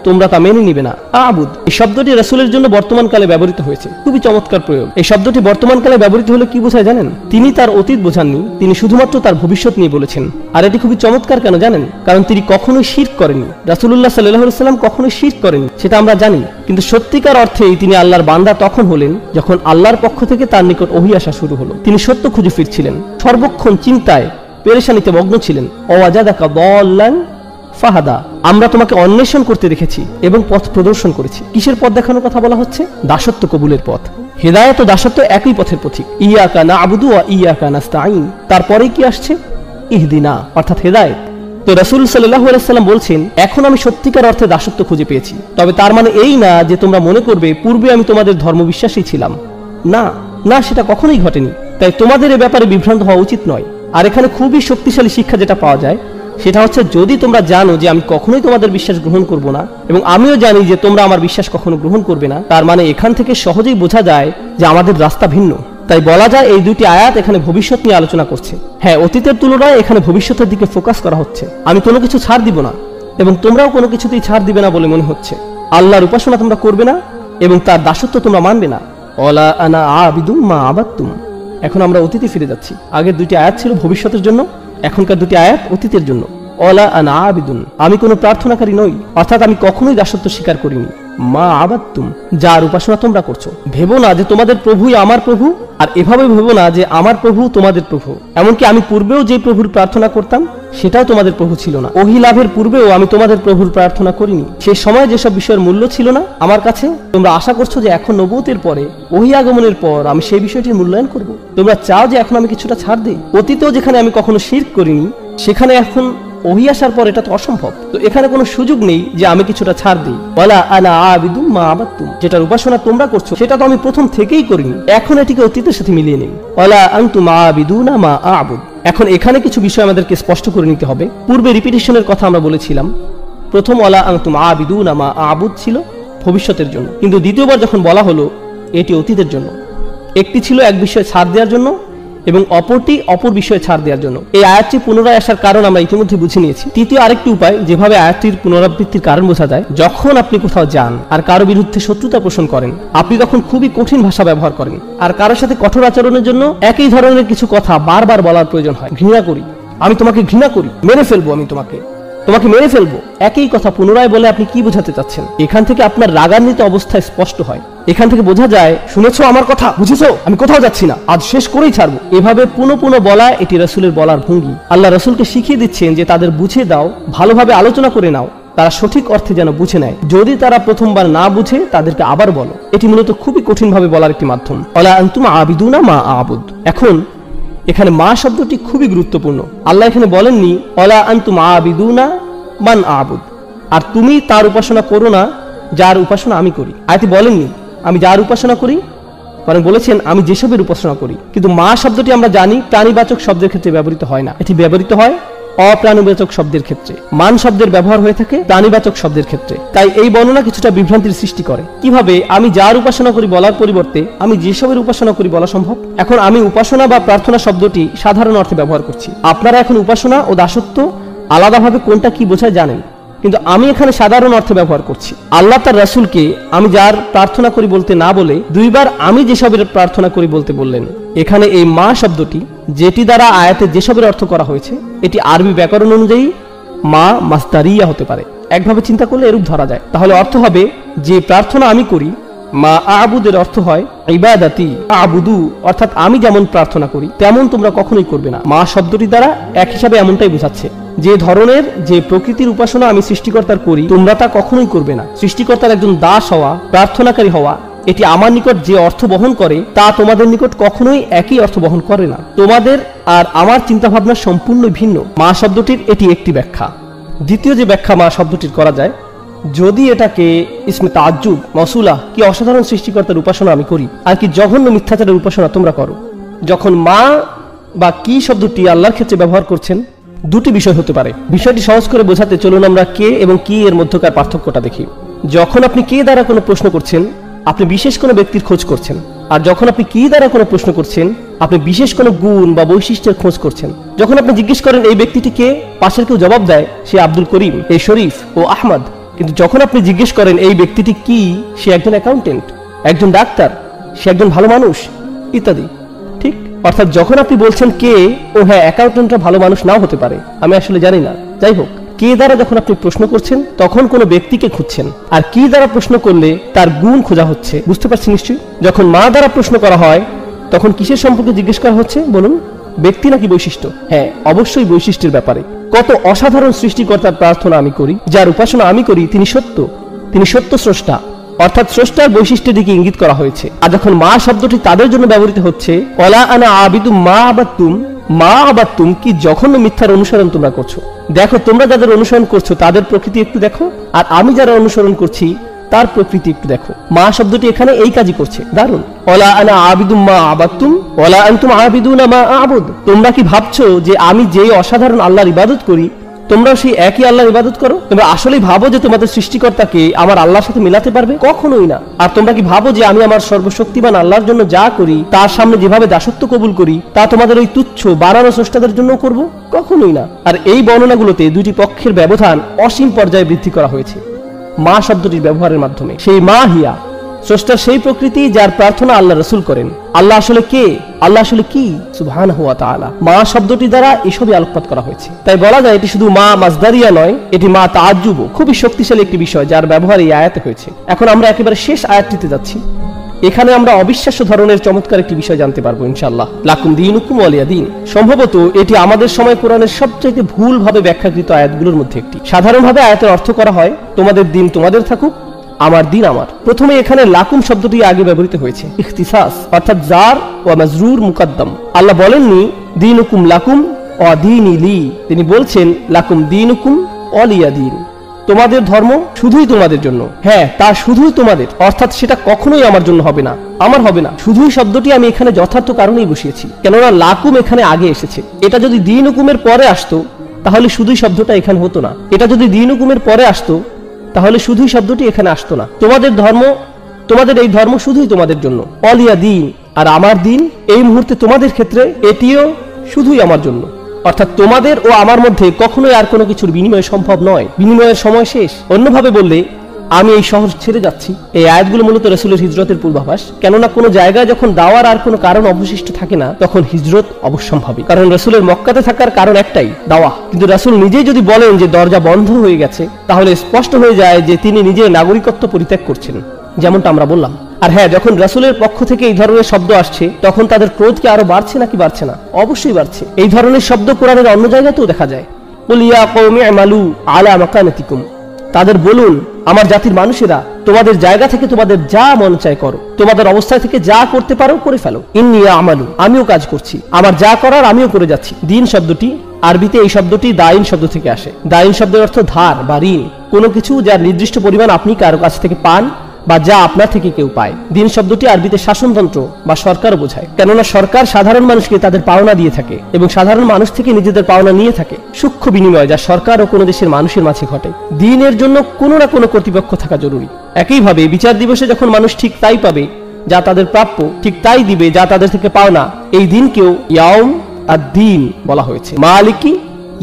তোমরা তা মেনে নিবে না। আবুদ এই শব্দটি রাসূলের জন্য বর্তমানকালে ব্যবহৃত হয়েছে। খুবই চমৎকার প্রয়োগ। এই শব্দটি বর্তমানকালে ব্যবহৃত হলে কি বোঝায় জানেন? তিনি তার অতীত বোঝাননি, তিনি শুধুমাত্র তার ভবিষ্যৎ নিয়ে বলেছেন। আর এটি খুবই চমৎকার কেন জানেন? কারণ তিনি কখনোই শিরক করেননি। রাসূলুল্লাহ সাল্লাল্লাহু আলাইহি ওয়াসাল্লাম কখনোই শিরক করেননি, সেটা আমরা জানি। কিন্তু সত্যিকার অর্থেই তিনি আল্লাহর বান্দা তখন হলেন যখন আল্লাহর পক্ষ থেকে তার নিকট ওহী আসা শুরু হলো। তিনি সত্য খুঁজে ফিরছিলেন, সর্বক্ষণ চিন্তায় পেরেশানিতে মগ্ন ছিলেন। ওয়াজাদাকা দাল্লান ফাহাদা, আমরা তোমাকে অন্বেষণ করতে দেখেছি এবং পথ প্রদর্শন করেছি। কিসের পথ দেখানোর কথা বলা হচ্ছে? দাসত্ব কবুলের পথ। হেদায়েত ও দাসত্ব একই পথের পথিক। ইয়াকা না'বুদু ওয়া ইয়াকা নাস্তাঈন, তারপরেই কি আসছে? ইহদিনা, অর্থাৎ হেদায়েত। তো রাসূল সাল্লাল্লাহু আলাইহি ওয়াসাল্লাম বলছেন, এখন আমি সত্যিকার অর্থে দাসত্ব খুঁজে পেয়েছি। তবে তার মানে এই না যে তোমরা মনে করবে পূর্বে আমি তোমাদের ধর্মবিশ্বাসী ছিলাম। না না, সেটা কখনোই ঘটেনি। তাই তোমাদের এ ব্যাপারে বিভ্রান্ত হওয়া উচিত নয়। আর এখানে খুবই শক্তিশালী শিক্ষা যেটা পাওয়া যায় সেটা হচ্ছে, যদি তোমরা জানো যে আমি কখনোই তোমাদের বিশ্বাস গ্রহণ করব না, এবং আমিও জানি যে তোমরা আমার বিশ্বাস কখনো গ্রহণ করবে না, তার মানে এখান থেকে সহজেই বোঝা যায় যে আমাদের রাস্তা ভিন্ন। তাই বলা যায় এই দুটি আয়াত এখানে ভবিষ্যৎ নিয়ে আলোচনা করছে। হ্যাঁ, অতীতের তুলনায় এখানে ভবিষ্যতের দিকে ফোকাস করা হচ্ছে। আমি কোনো কিছু ছাড় দিব না এবং তোমরাও কোনো কিছুতেই ছাড় দিবে না বলে মনে হচ্ছে। আল্লাহর উপাসনা তোমরা করবে না এবং তার দাসত্ব তোমরা মানবে না। ওয়ালা আনা আবিদুম মা আবাদতুম। এখন আমরা অতীতে ফিরে যাচ্ছি। আগের দুটি আয়াত ছিল ভবিষ্যতের জন্য, এখনকার দুটি আয়াত অতীতের জন্য। ওয়ালা আনা আবিদুন, আমি কোনো প্রার্থনাকারী নই, অর্থাৎ আমি কখনোই দাসত্ব স্বীকার করিনি। মা আবাদতুম, যার উপাসনা তোমরা করছো। ভেবো না যে তোমাদের প্রভুই আমার প্রভু, আর এভাবে ভেবো না যে আমার প্রভু তোমাদের প্রভু। এমনকি আমি পূর্বেও যে প্রভুর প্রার্থনা করতাম সেটাও তোমাদের প্রভু ছিল না। ওহী লাভের পূর্বেও আমি তোমাদের প্রভুর প্রার্থনা করিনি। সেই সময় যেসব বিষয়ের মূল্য ছিল না আমার কাছে, তোমরা আশা করছো যে এখন নবুয়তের পরে, ওহী আগমনের পর আমি সেই বিষয়টির মূল্যায়ন করব। তোমরা চাও যে এখন আমি কিছুটা ছাড় দিই। অতীতেও যেখানে আমি কখনো শিরক করিনি, সেখানে এখন ওহী আসার পর এটা তো অসম্ভব। তো এখানে কোনো সুযোগ নেই যে আমি কিছুটা ছাড় দিই। ওয়ালা আনা আবিদুম মা আবাদতুম, যেটার উপাসনা তোমরা করছো সেটা তো আমি প্রথম থেকেই করিনি। এখন এটিকে অতীতের সাথে মিলিয়ে নিন। ওয়ালা আনতুম আবিদুনা মা আ'বুদ। এখন এখানে কিছু বিষয় আমাদেরকে স্পষ্ট করে নিতে হবে। পূর্বে রিপিটিশনের কথা আমরা বলেছিলাম। প্রথম ওয়ালা আনতুম আবিদুনা মা আ'বুদ ছিল ভবিষ্যতের জন্য, কিন্তু দ্বিতীয়বার যখন বলা হলো এটি অতীতের জন্য। একটি ছিল এক বিষয়ে ছাড় দেওয়ার জন্য এবং অপরটি অপর বিষয়ে ছাড় দেওয়ার জন্য। এই আয়াতটি পুনরায় আসার কারণ আমরা ইতিমধ্যে বুঝে নিয়েছি। তৃতীয় আরেকটি উপায় যেভাবে আয়াতটির পুনরাবৃত্তির কারণ বোঝা যায়, যখন আপনি কোথাও যান আর কারো বিরুদ্ধে শত্রুতা পোষণ করেন, আপনি তখন খুবই কঠিন ভাষা ব্যবহার করেন, আর কারোর সাথে কঠোর আচরণের জন্য একই ধরনের কিছু কথা বারবার বলার প্রয়োজন হয়। ঘৃণা করি, আমি তোমাকে ঘৃণা করি, মেরে ফেলবো, আমি তোমাকে মেরে ফেলবো। একই কথা পুনরায় বলে আপনি কি বোঝাতে চাচ্ছেন? এখান থেকে আপনার রাগান্বিত অবস্থায় স্পষ্ট হয়। এখান থেকে বোঝা যায়, শুনেছো আমার কথা, বুঝেছো, আমি কোথাও যাচ্ছি না, আজ শেষ করেই ছাড়বো। এভাবে পুনঃ পুনঃ বলা এটি রাসূলের বলার ভঙ্গি। আল্লাহ রাসূলকে শিখিয়ে দিচ্ছেন যে তাদের বুঝিয়ে দাও, ভালোভাবে আলোচনা করে নাও, তারা সঠিক অর্থে যেন বুঝে নেয়। যদি তারা প্রথমবার না বুঝে তাদেরকে আবার বলো। এটি মূলত খুবই কঠিনভাবে বলার একটি মাধ্যম। ওয়ালা আনতুম আবিদুনা মা আ'বুদ। এখন এখানে মা শব্দটি খুবই গুরুত্বপূর্ণ। আল্লাহ এখানে বলেননি ওয়ালা আনতুম আবিদুনা মান আ'বুদ, আর তুমি তার উপাসনা করো না যার উপাসনা আমি করি। আয়াতে বলেননি আমি যার উপাসনা করি, বরং বলেছেন আমি যেসবের উপাসনা করি। কিন্তু মা শব্দটি আমরা জানি প্রাণীবাচক শব্দের ক্ষেত্রে ব্যবহৃত হয় না, এটি ব্যবহৃত হয় অপ্রাণীবাচক শব্দের ক্ষেত্রে। মান শব্দের ব্যবহার হয়ে থাকে প্রাণীবাচক শব্দের ক্ষেত্রে। তাই এই বর্ণনা কিছুটা বিভ্রান্তির সৃষ্টি করে। কিভাবে আমি যার উপাসনা করি বলার পরিবর্তে আমি যেসবের উপাসনা করি বলা সম্ভব? এখন আমি উপাসনা বা প্রার্থনা শব্দটি সাধারণ অর্থে ব্যবহার করছি। আপনারা এখন উপাসনা ও দাসত্ব আলাদাভাবে কোনটা কি বোঝায় জানেন, কিন্তু আমি এখানে সাধারণ অর্থে ব্যবহার করছি। আল্লাহ তার রাসূলকে আমি যার প্রার্থনা করি বলতে না বলে দুইবার আমি যেসবের প্রার্থনা করি বলতে বললেন। এখানে এই মা শব্দটি, যেটি দ্বারা আয়াতে যেসবের অর্থ করা হয়েছে, এটি আরবি ব্যাকরণ অনুযায়ী মা মাসদারিয়া হতে পারে। একভাবে চিন্তা করলে এরূপ ধরা যায়। তাহলে অর্থ হবে যে প্রার্থনা আমি করি। মা আ'বুদের অর্থ হয় ইবাদাতি আ'বুদু, অর্থাৎ আমি যেমন প্রার্থনা করি তেমন তোমরা কখনোই করবে না। মা শব্দটি দ্বারা এক হিসাবে এমনটাই বোঝাচ্ছে যে ধরনের, যে প্রকৃতির উপাসনা আমি সৃষ্টিকর্তার করি তোমরা তা কখনোই করবে না। সৃষ্টিকর্তার একজন দাস হওয়া, প্রার্থনাকারী হওয়া, এটি আমার নিকট যে অর্থ বহন করে তা তোমাদের নিকট কখনোই একই অর্থ বহন করে না। তোমাদের আর আমার চিন্তাভাবনা সম্পূর্ণ ভিন্ন। মা শব্দটির এটি একটি ব্যাখ্যা। দ্বিতীয় যে ব্যাখ্যা মা শব্দটির করা যায়, যদি এটাকে ইসমে তাজ্জুব মৌসুলা, কি অসাধারণ সৃষ্টিকর্তার উপাসনা আমি করি, আর কি জঘন্য মিথ্যাচারের উপাসনা তোমরা করো। যখন মা বা কি শব্দটি আল্লাহর ক্ষেত্রে ব্যবহার করছেন, দুটি বিষয় হতে পারে। বিষয়টি সহজ করে বোঝাতে চলুন আমরা কে এবং কি এর মধ্যকার পার্থক্যটা দেখি। যখন আপনি কে দ্বারা কোনো প্রশ্ন করছেন, আপনি বিশেষ কোনো ব্যক্তির খোঁজ করছেন। আর যখন আপনি কি দ্বারা কোনো প্রশ্ন করছেন, আপনি বিশেষ কোনো গুণ বা বৈশিষ্ট্যের খোঁজ করছেন। যখন আপনি জিজ্ঞেস করেন এই ব্যক্তিটি কে, পাশের কেউ জবাব দেয় সে আব্দুল করিম, এই শরীফ ও আহমদ। কিন্তু যখন আপনি জিজ্ঞেস করেন এই ব্যক্তিটি কি, সে একজন অ্যাকাউন্টেন্ট, একজন ডাক্তার, সে একজন ভালো মানুষ ইত্যাদি। ঠিক, অর্থাৎ যখন আপনি বলছেন কে, ও হ্যাঁ অ্যাকাউন্টেন্টরা ভালো মানুষ নাও হতে পারে, আমি আসলে জানি না, যাই হোক, কে দ্বারা যখন আপনি প্রশ্ন করছেন তখন কোনো ব্যক্তিকে খুঁজছেন, আর কি দ্বারা প্রশ্ন করলে তার গুণ খোঁজা হচ্ছে। বুঝতে পারছেন নিশ্চয়ই? যখন মা দ্বারা প্রশ্ন করা হয় তখন কিসের সম্পর্কে জিজ্ঞেস করা হচ্ছে বলুন? ব্যক্তি নাকি বৈশিষ্ট্য? হ্যাঁ, অবশ্যই বৈশিষ্ট্যের ব্যাপারে। কত অসাধারণ সৃষ্টিকর্তার প্রার্থনা আমি করি, যার উপাসনা আমি করি, তিনি সত্য, তিনি সত্য স্রষ্টা, অর্থাৎ স্রষ্টার বৈশিষ্ট্যের দিকে ইঙ্গিত করা হয়েছে। আর যখন মা শব্দটি তাদের জন্য ব্যবহৃত হচ্ছে, ওয়ালা আনা আবিদু মা আবাদতুম, মা আবাদতুম, কি জঘন্য মিথ্যার অনুসরণ তোমরা করছো। দেখো, তোমরা যাদের অনুসরণ করছো তাদের প্রকৃতি একটু দেখো, আর আমি যারা অনুসরণ করছি তার প্রকৃতি একটু দেখো। মা শব্দটি এখানে এই কাজই করছে। দারুন। ওয়ালা আনা আবিদু মা আবাদতুম ওয়ালা আনতুম আবিদুনা মা আবুদ। তোমরা কি ভাবছো যে আমি যেই অসাধারণ আল্লাহর ইবাদত করি, তোমরাও সেই একই আল্লাহর ইবাদত করো? তোমরা আসলেই ভাবো যে তোমাদের সৃষ্টিকর্তাকে আমার আল্লাহর সাথে মিলাতে পারবে? কখনোই না। আর তোমরা কি ভাবো যে আমি আমার সর্বশক্তিমান আল্লাহর জন্য যা করি, তার সামনে যেভাবে দাসত্ব কবুল করি, তা তোমাদের ওই তুচ্ছ বানানো স্রষ্টাদের জন্য করব? কখনোই না। আর এই বর্ণনাগুলোতে দুটি পক্ষের ব্যবধান অসীম পর্যায়ে বৃদ্ধি করা হয়েছে মা শব্দটির ব্যবহারের মাধ্যমে। সেই মা হিয়া, স্রষ্টার সেই প্রকৃতি যার প্রার্থনা আল্লাহ রাসূল করেন। আল্লাহ আসলে কে, আল্লাহ আসলে কি, সুবহানাহু ওয়া তাআলা। মা শব্দটি দ্বারা এসবই আলোকপাত করা হয়েছে। তাই বলা যায় এটি শুধু মা মাসদারিয়া নয়, এটি মা তাআজ্জুব, খুবই শক্তিশালী একটি বিষয় যার ব্যবহার এই আয়াতে হয়েছে। এখন আমরা একেবারে শেষ আয়াতটিতে যাচ্ছি। এখানে আমরা অবিশ্বাস্য ধরনের চমৎকার একটি বিষয় জানতে পারবো ইনশাআল্লাহ। লাকুম দীনুকুম ওয়ালিয়া দীন। সম্ভবত এটি আমাদের সময় কোরআনের সবচেয়ে ভুলভাবে ব্যাখ্যাকৃত আয়াতগুলোর মধ্যে একটি। সাধারণভাবে আয়াতের অর্থ করা হয় তোমাদের দিন তোমাদের থাকুক, আমার দিন আমার। প্রথমে এখানে লাকুম শব্দটি আগে ব্যবহৃত হয়েছে, ইখতিসাস, অর্থাৎ জার ওয়া মাজরুর মুকদ্দম। আল্লাহ বলেননি দীনুকুম লাকুম ওয়া দীনি লি, তিনি বলছেন লাকুম দীনুকুম ওয়ালিয়া দীন, তোমাদের ধর্ম শুধুই তোমাদের জন্য। হ্যাঁ, তা শুধুই তোমাদের, অর্থাৎ সেটা কখনোই আমার জন্য হবে না, আমার হবে না। শুধুই শব্দটি আমি এখানে যথার্থ কারণেই বসিয়েছি, কেননা লাকুম এখানে আগে এসেছে। এটা যদি দিন হুকুমের পরে আসতো তাহলে শুধুই শব্দটা এখানে হতো না। এটা যদি দিন হুকুমের পরে আসতো তাহলে শুধুই শব্দটি এখানে আসতো না। তোমাদের ধর্ম, তোমাদের এই ধর্ম শুধুই তোমাদের জন্য। অলিয়া দিন, আর আমার দিন এই মুহূর্তে তোমাদের ক্ষেত্রে এটিও শুধুই আমার জন্য। অর্থাৎ তোমাদের ও আমার মধ্যে কখনোই আর কোনো কিছুর বিনিময় সম্ভব নয়, বিনিময়ের সময় শেষ। অন্যভাবে বললে আমি এই শহর ছেড়ে যাচ্ছি। এই আয়াতগুলো মূলত রাসূলের হিজরতের পূর্বাভাস, কেননা কোনো জায়গায় যখন দাওয়ার আর কোনো কারণ অবশিষ্ট থাকে না তখন হিজরত অবশ্যম্ভাবী। কারণ রাসূলের মক্কাতে থাকার কারণ একটাই, দাওয়া। কিন্তু রাসূল নিজেই যদি বলেন যে দরজা বন্ধ হয়ে গেছে, তাহলে স্পষ্ট হয়ে যায় যে তিনি নিজের নাগরিকত্ব পরিত্যাগ করছেন, যেমনটা আমরা বললাম। আর হ্যাঁ, যখন রাসূলের পক্ষ থেকে এই ধরনের শব্দ আসছে তখন তাদের ক্রোধ কি আরো বাড়ছে নাকি বাড়ছে না? অবশ্যই বাড়ছে। এই ধরনের শব্দ কোরআনের অন্য জায়গাতেও দেখা যায়। কুল ইয়া কওমি আমালু আলা মাকানাতিকুম, তাদের বলুন আমার জাতির মানুষেরা তোমাদের জায়গা থেকে তোমাদের যা মন চায় করো, তোমাদের অবস্থায় থেকে যা করতে পারো করে ফেলো। ইন্নী আমালু, আমিও কাজ করছি, আমার যা করার আমিও করে যাচ্ছি। দিন শব্দটি আরবিতে এই শব্দটি দাইন শব্দ থেকে আসে। দাইন শব্দের অর্থ ধার বা ঋণ, কোনো কিছু যার নির্দিষ্ট পরিমাণ আপনি কারো কাছ থেকে পান বা যা আপনার থেকে কেউ পায়। দিন শব্দটি আরবিতে শাসনতন্ত্র বা সরকারও বোঝায়, কেননা সরকার সাধারণ মানুষকে তাদের পাওনা দিয়ে থাকে এবং সাধারণ মানুষ থেকে নিজেদের পাওনা নিয়ে থাকে। সূক্ষ্ম বিনিময় যা সরকার ও কোনো দেশের মানুষের মাঝে ঘটে। দিনের জন্য কোনো না কোনো কর্তৃপক্ষ থাকা জরুরি। একইভাবে বিচার দিবসে যখন মানুষ ঠিক তাই পাবে যা তাদের প্রাপ্য, ঠিক তাই দিবে যা তাদের থেকে পাওনা, এই দিনকেও ইয়াউম আদ-দ্বীন বলা হয়েছে। মালিকি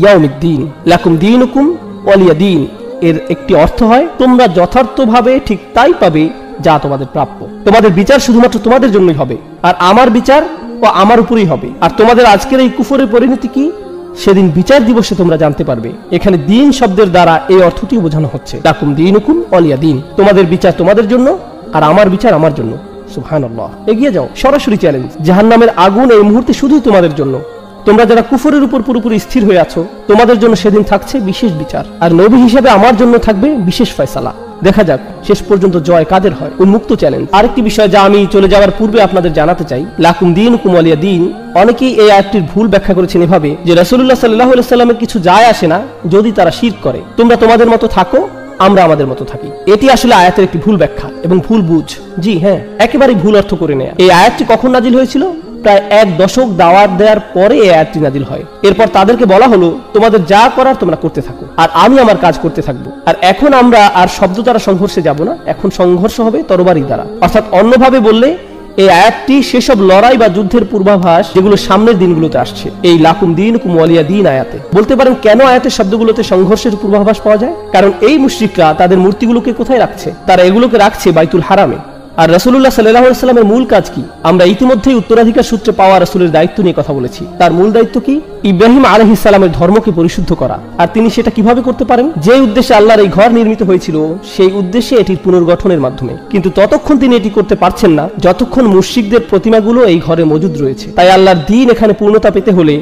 ইয়াউমিদ্দিন, লাকুম দীনুকুম ওয়ালিয়া দীন। এর একটি অর্থ হয় তোমরা যথার্থভাবে ঠিক তাই পাবে যা তোমাদের প্রাপ্য। তোমাদের বিচার শুধুমাত্র তোমাদের জন্যই হবে, আর আমার বিচার ও আমার উপরেই হবে। আর তোমাদের আজকের এই কুফরের পরিণতি কি সেদিন বিচার দিবসে তোমরা জানতে পারবে। এখানে দিন শব্দের দ্বারা এই অর্থটি বোঝানো হচ্ছে, লাকুম দীনুকুম ওয়ালিয়া দীন, তোমাদের বিচার তোমাদের জন্য আর আমার বিচার আমার জন্য। সুবহানাল্লাহ। এগিয়ে যাও, সরাসরি চ্যালেঞ্জ। জাহান্নামের আগুন এই মুহূর্তে শুধুই তোমাদের জন্য। তোমরা যারা কুফরের উপর পুরোপুরি স্থির হয়ে আছো, তোমাদের জন্য সেদিন থাকছে বিশেষ বিচার, আর নবী হিসেবে আমার জন্য থাকবে বিশেষ ফয়সালা। দেখা যাক শেষ পর্যন্ত জয় কাদের হয়। উন্মুক্ত চ্যালেঞ্জ। আরেকটি বিষয় যা আমি চলে যাওয়ার পূর্বে আপনাদের জানাতে চাই, লাকুম দীনুকুম ওয়ালিয়া দীন। অনেকেই এই আয়াতটির ভুল ব্যাখ্যা করেছেন এভাবে যে রাসূলুল্লাহ সাল্লাল্লাহু আলাইহি ওয়াসাল্লামের কিছু যায় আসে না যদি তারা শিরক করে, তোমরা তোমাদের মতো থাকো, আমরা আমাদের মতো থাকি। এটি আসলে আয়াতের একটি ভুল ব্যাখ্যা এবং ভুল বুঝ। জি হ্যাঁ, একেবারেই ভুল অর্থ করে নেয়া। এই আয়াতটি কখন নাজিল হয়েছিল? প্রায় 1 দশক দাওয়াত দেওয়ার পরে এই আয়াতটি নাজিল হয়। এরপর তাদেরকে বলা হলো তোমাদের যা করার তোমরা করতে থাকো আর আমি আমার কাজ করতে থাকবো। আর এখন আমরা আর শব্দ দ্বারা সংঘর্ষে যাব না, এখন সংঘর্ষ হবে তরবারি দ্বারা। অর্থাৎ অন্যভাবে বললে এই আয়াতটি সেসব লড়াই বা যুদ্ধের পূর্বাভাস যেগুলো সামনের দিনগুলোতে আসছে। এই লাকুম দীনুকুম ওয়ালিয়া দীন আয়াতে বলতে পারেন কেন আয়াতের শব্দগুলোতে সংঘর্ষের পূর্বাভাস পাওয়া যায়? কারণ এই মুশরিকরা তাদের মূর্তিগুলোকে কোথায় রাখছে? তারা এগুলোকে রাখছে বাইতুল হারামে। আর রাসূলুল্লাহ সাল্লাল্লাহু আলাইহি ওয়াসাল্লামের মূল কাজ কি? আমরা ইতিমধ্যেই উত্তরাধিকার সূত্রে পাওয়া রাসূলের দায়িত্ব নিয়ে কথা বলেছি। তার মূল দায়িত্ব কি? ইব্রাহিম আলাইহিস সালামের ধর্মকে পরিশুদ্ধ করা। আর তিনি সেটা কিভাবে করতে পারেন? যে উদ্দেশ্যে আল্লাহর এই ঘর নির্মিত হয়েছিল সেই উদ্দেশ্যে এটির পুনর্গঠনের মাধ্যমে। কিন্তু ততক্ষণ তিনি এটি করতে পারছেন না যতক্ষণ মুশরিকদের প্রতিমাগুলো এই ঘরে মজুদ রয়েছে। তাই আল্লাহর দ্বীন এখানে পূর্ণতা পেতে হলে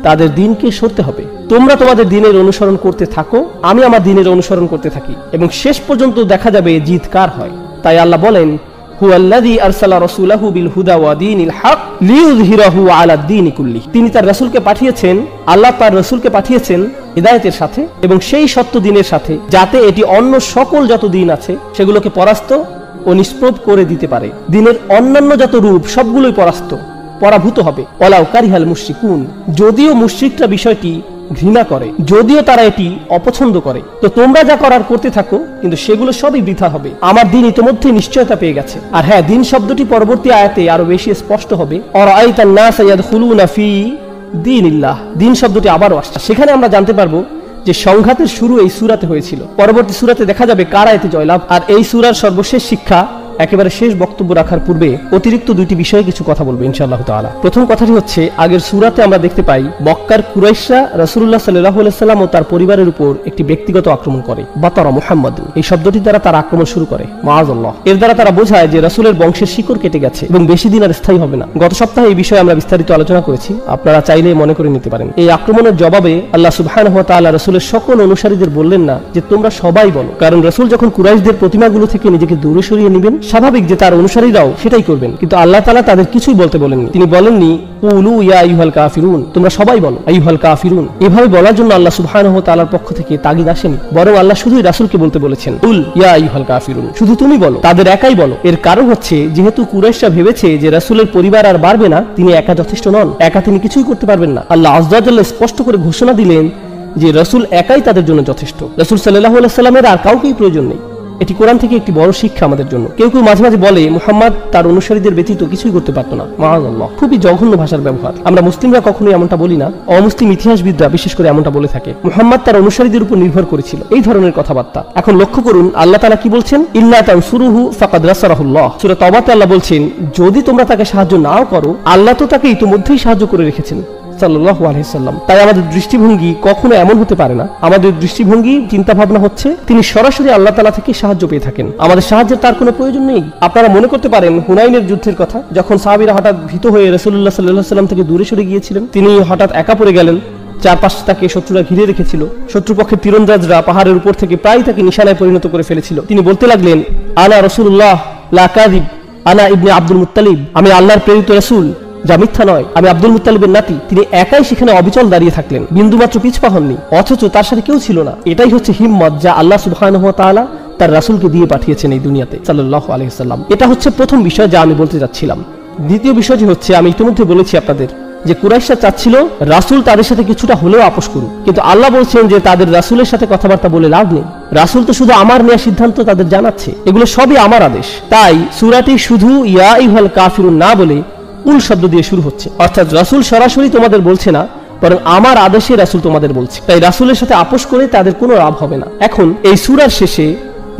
তাদের দ্বীনকে সরতে হবে। তোমরা তোমাদের দ্বীনের অনুসরণ করতে থাকো, আমি আমার দ্বীনের অনুসরণ করতে থাকি, এবং শেষ পর্যন্ত দেখা যাবে জিত কার হয়। তাই আল্লাহ বলেন, হুয়াল্লাযী আরসালা রাসূলাহু বিল হুদা ওয়া দীনিল হক লিইয়ুযহিরাহু আলা দ্বীনি কুল্লিহি। তিনি তার রাসূলকে পাঠিয়েছেন, আল্লাহ তার রাসূলকে পাঠিয়েছেন হিদায়াতের সাথে এবং সেই সত্য দ্বীনের সাথে, যাতে এটি অন্য সকল যত দ্বীন আছে সেগুলোকে পরাস্ত ও নিষ্প্রভ করে দিতে পারে। দ্বীনের অন্যান্য যত রূপ সবগুলোই পরাভূত হবে। ওয়ালাউ কারিহাল মুশরিকুন। যদিও মুশরিকরা বিষয়টি ঘৃণা করে, যদিও তারা এটি অপছন্দ করে, তো তোমরা যা করার করতে থাকো, কিন্তু সেগুলো সবই বৃথা হবে। আমার দ্বীন ইতিমধ্যে নিশ্চয়তা পেয়ে গেছে। আর হ্যাঁ, দ্বীন শব্দটি পরবর্তী আয়াতে আরো বেশি স্পষ্ট হবে। আরাআইতান নাস ইয়াদখুলুনা ফি দীনিল্লাহ। দ্বীন শব্দটি আবারও আসছে। সেখানে আমরা জানতে পারবো যে সংঘাতের শুরু এই সূরাতে হয়েছিল। পরবর্তী সূরাতে দেখা যাবে কারা এতে জয়লাভ। আর এই সূরার সর্বশেষ শিক্ষা একেবারে শেষ বক্তব্য রাখার পূর্বে অতিরিক্ত দুইটি বিষয়ে কিছু কথা বলবো ইনশাআল্লাহ তাআলা। প্রথম কথাটি হচ্ছে, আগের সূরাতে আমরা দেখতে পাই মক্কার কুরাইশরা রাসূলুল্লাহ সাল্লাল্লাহু আলাইহি ওয়াসাল্লাম ও তার পরিবারের উপর একটি ব্যক্তিগত আক্রমণ করে। বাতারা মুহাম্মদ, এই শব্দটি দ্বারা তারা আক্রমণ শুরু করে। মাআযাল্লাহ। এর দ্বারা তারা বোঝায় যে রাসূলের বংশের শিকড় কেটে গেছে এবং বেশি দিন আর স্থায়ী হবে না। গত সপ্তাহে এই বিষয়ে আমরা বিস্তারিত আলোচনা করেছি, আপনারা চাইলে মনে করে নিতে পারেন। এই আক্রমণের জবাবে আল্লাহ সুবহানাহু ওয়া তাআলা রাসূলের সকল অনুসারীদের বললেন না যে তোমরা সবাই বলো, কারণ রাসূল যখন কুরাইশদের প্রতিমাগুলো থেকে নিজেকে দূরে সরিয়ে নেবেন, স্বাভাবিক যে তার অনুসারীরাও সেটাই করবেন। কিন্তু আল্লাহ তাআলা তাদের কিছুই বলতে বলেননি। তিনি বলেননি কুলু ইয়া আইয়ুহাল কাফিরুন, তোমরা সবাই বলো আইয়ুহাল কাফিরুন। এভাবে বলার জন্য আল্লাহ সুবহানাহু ওয়া তাআলার পক্ষ থেকে তাগিদ আসেনি, বরং আল্লাহ শুধুই রাসূলকে বলতে বলেছেন কুল ইয়া আইয়ুহাল কাফিরুন, শুধু তুমি বলো, তাদের একাই বলো। এর কারণ হচ্ছে, যেহেতু কুরাইশরা ভেবেছে যে রাসূলের পরিবার আর বাড়বে না, তিনি একা যথেষ্ট নন, একা তিনি কিছুই করতে পারবেন না। আল্লাহ আযজা ওয়া জাল্লা স্পষ্ট করে ঘোষণা দিলেন যে রাসূল একাই তাদের জন্য যথেষ্ট। রাসূল সাল্লাল্লাহু আলাইহি ওয়াসাল্লামের আর কাউকেই প্রয়োজন নেই। এটি কোরআন থেকে একটি বড় শিক্ষা আমাদের জন্য। কেউ কেউ মাঝে মাঝে বলে মুহাম্মদ তার অনুসারীদের ব্যতীত কিছুই করতে পারত না। মাআযাল্লাহ, খুবই জঘন্য ভাষার ব্যবহার। আমরা মুসলিমরা কখনোই এমনটা বলি না, অমুসলিম ইতিহাসবিদরা বিশেষ করে এমনটা বলে থাকে। মুহাম্মদ তার অনুসারীদের উপর নির্ভর করেছিল, এই ধরনের কথাবার্তা। এখন লক্ষ্য করুন আল্লাহ তাআলা কি বলছেন, ইল্লা তানসুরুহু ফাকাদ নাসারাহুল্লাহ। সূরা তাওবাতে আল্লাহ বলছেন, যদি তোমরা তাকে সাহায্য নাও করো, আল্লাহ তো তাকে ইতিমধ্যেই সাহায্য করে রেখেছেন সাল্লাল্লাহু আলাইহি সাল্লাম। তাই আমাদের দৃষ্টিভঙ্গি কখনো এমন হতে পারে না। আমাদের দৃষ্টিভঙ্গি, চিন্তা ভাবনা হচ্ছে তিনি সরাসরি আল্লাহ তাআলা থেকে সাহায্য পেয়ে থাকেন, আমাদের সাহায্যের তার কোনো প্রয়োজন নেই। আপনারা মনে করতে পারেন হুনাইনের যুদ্ধের কথা, যখন সাহাবীরা হঠাৎ ভীত হয়ে রাসূলুল্লাহ সাল্লাল্লাহু আলাইহি সাল্লাম থেকে দূরে সরে গিয়েছিলেন, তিনি হঠাৎ একা পড়ে গেলেন। চারপাশে তাকে শত্রুরা ঘিরে রেখেছিল। শত্রুপক্ষের তীরন্দাজরা পাহাড়ের উপর থেকে প্রায় তাকে নিশানায় পরিণত করে ফেলেছিল। তিনি বলতে লাগলেন, আনা রাসূলুল্লাহ লা কাযিব, আনা ইবনে আব্দুল মুত্তালিব, আমি আল্লাহর প্রেরিত রাসূল, যা মিথ্যা নয়, আমি আব্দুল মুত্তালিবের নাতি। তিনি একাই সেখানে অবিচল দাঁড়িয়ে থাকলেন, বিন্দুমাত্র পিছপা হননি, অথচ তার সাথে কেউ ছিল না। এটাই হচ্ছে হিম্মত যা আল্লাহ সুবহানাহু ওয়া তাআলা তার রাসূলকে দিয়ে পাঠিয়েছেন এই দুনিয়াতে সাল্লাল্লাহু আলাইহি ওয়াসাল্লাম। এটা হচ্ছে প্রথম বিষয় যা আমি বলতে যাচ্ছিলাম। দ্বিতীয় বিষয়টি হচ্ছে, আমি ইতিমধ্যে বলেছি আপনাদের যে কুরাইশরা চাচ্ছিল রাসূল তাদের সাথে কিছুটা হলেও আপোষ করুক, কিন্তু আল্লাহ বলছেন যে তাদের রাসূলের সাথে কথাবার্তা বলে লাভ নেই। রাসূল তো শুধু আমার নেওয়া সিদ্ধান্ত তাদের জানাচ্ছে, এগুলো সবই আমার আদেশ। তাই সূরাটি শুধু ইয়া আইয়ুহাল কাফিরুন না বলে কুল শব্দ দিয়ে শুরু হচ্ছে, অর্থাৎ রাসূল সরাসরি তোমাদের বলছে না, বরং আমার আদেশে রাসূল তোমাদের বলছে। তাই রাসূলের সাথে আপোষ করে তাদের কোনো লাভ হবে না। এখন এই সূরার শেষে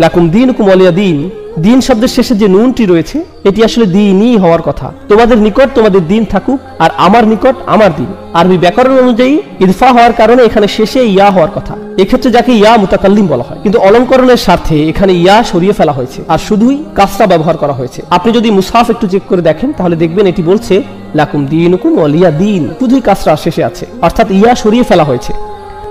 লাকুম দীনুকুম ওয়ালিয়া দীন, দিন শব্দের শেষে যে নুনটি রয়েছে, এটি আসলে দ্বীনই হওয়ার কথা। তোমাদের নিকট তোমাদের দিন থাকুক আর আমার নিকট আমার দিন। আরবি ব্যাকরণ অনুযায়ী ইদফা হওয়ার কারণে এখানে শেষে ইয়া হওয়ার কথা। এক্ষেত্রে যাকে ইয়া মুতাকাল্লিম বলা হয়, কিন্তু অলঙ্করণের স্বার্থে এখানে ইয়া সরিয়ে ফেলা হয়েছে আর শুধুই কাসরা ব্যবহার করা হয়েছে। আপনি যদি মুসহাফ একটু চেক করে দেখেন তাহলে দেখবেন এটি বলছে লাকুম দীনুকুম ওয়ালিয়া দীন, শুধুই কাসরা শেষে আছে, অর্থাৎ ইয়া সরিয়ে ফেলা হয়েছে।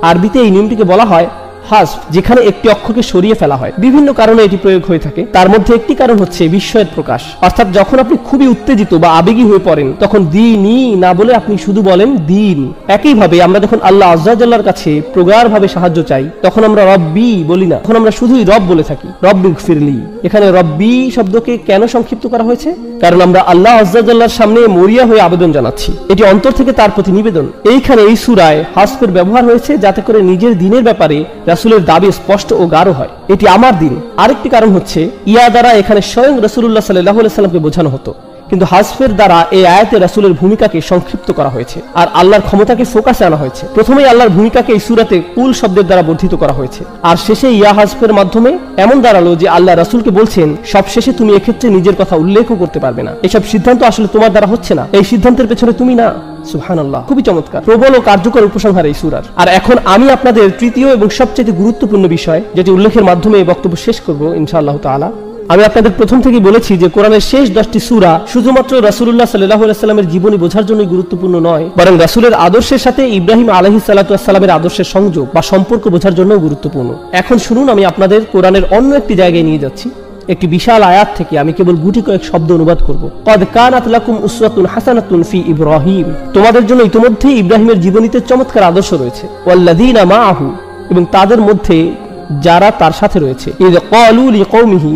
আরবিতে এই নিয়মটিকে বলা হয় হাসফ, যেখানে একটি অক্ষরকে সরিয়ে ফেলা হয়। বিভিন্ন কারণে এটি প্রয়োগ হয়ে থাকে, তার মধ্যে একটি কারণ হচ্ছে বিস্ময়ের প্রকাশ। অর্থাৎ যখন আপনি খুবই উত্তেজিত বা আবেগী হয়ে পড়েন, তখন দিনই না বলে আপনি শুধু বলেন দিন। একইভাবে আমরা যখন আল্লাহ আযজা ওয়া জাল্লার কাছে প্রগাঢ়ভাবে সাহায্য চাই, তখন আমরা রব্বি বলি না, তখন আমরা শুধুই রব বলে থাকি, রব্বিগফিরলি। এখানে রব্বি শব্দকে কেন সংক্ষিপ্ত করা হয়েছে? কারণ আমরা আল্লাহ আযজা ওয়া জাল্লার সামনে মরিয়া হয়ে আবেদন জানাচ্ছি, এটি অন্তর থেকে তার প্রতি নিবেদন। এইখানে এই সূরায় হাসফের ব্যবহার হয়েছে যাতে করে নিজের দিনের ব্যাপারে রাসূলের দাবি স্পষ্ট ও গাঢ় হয়, এটি আমার দিন। আরেকটি কারণ হচ্ছে ইয়া দ্বারা এখানে স্বয়ং রাসূলুল্লাহ সাল্লাল্লাহু আলাইহি সাল্লামকে বোঝানো হতো, কিন্তু হাসফের দ্বারা এই আয়াতে রাসূলের ভূমিকাকে সংক্ষিপ্ত করা হয়েছে আর আল্লাহর ক্ষমতাকে ফোকাসে আনা হয়েছে। প্রথমেই আল্লাহর ভূমিকাকে এই সূরাতে কুল শব্দের দ্বারা বর্ধিত করা হয়েছে, আর শেষে ইয়া হাসফের মাধ্যমে এমন দাঁড়ালো যে আল্লাহ রাসূলকে বলছেন সবশেষে তুমি এক্ষেত্রে নিজের কথা উল্লেখও করতে পারবে না, এসব সিদ্ধান্ত আসলে তোমার দ্বারা হচ্ছে না, এই সিদ্ধান্তের পেছনে তুমি না। সুবহানাল্লাহ, খুবই চমৎকার, প্রবল ও কার্যকর উপসংহার এই সূরার। আর এখন আমি আপনাদের তৃতীয় এবং সবচেয়ে গুরুত্বপূর্ণ বিষয়, যেটি উল্লেখের মাধ্যমে এই বক্তব্য শেষ করব ইনশাআল্লাহ তাআলা। আমি আপনাদের প্রথম থেকেই বলেছি যে কোরআনের শেষ 10টি সূরা শুধুমাত্র রাসূলুল্লাহ সাল্লাল্লাহু আলাইহি সাল্লামের জীবনী বোঝার জন্যই গুরুত্বপূর্ণ নয়, বরং রাসূলের আদর্শের সাথে ইব্রাহিম আলাইহিস সালাতু ওয়াস সালামের আদর্শের সংযোগ বা সম্পর্ক বোঝার জন্যও গুরুত্বপূর্ণ। এখন শুনুন, আমি আপনাদের কোরআনের অন্য একটি জায়গায় নিয়ে যাচ্ছি। একটি বিশাল আয়াত থেকে আমি কেবল গুটি কয়েক শব্দ অনুবাদ করব। কদ কানাত লাকুম উসওয়াতুন হাসানাতুন ফি ইব্রাহিম, তোমাদের জন্য ইতিমধ্যেই ইব্রাহিমের জীবনীতে চমৎকার আদর্শ রয়েছে। ওয়াল্লাযীনা মাআহু, এবং তাদের মধ্যে যারা তার সাথে রয়েছে। ইয ক্বালু লিকওমিহি,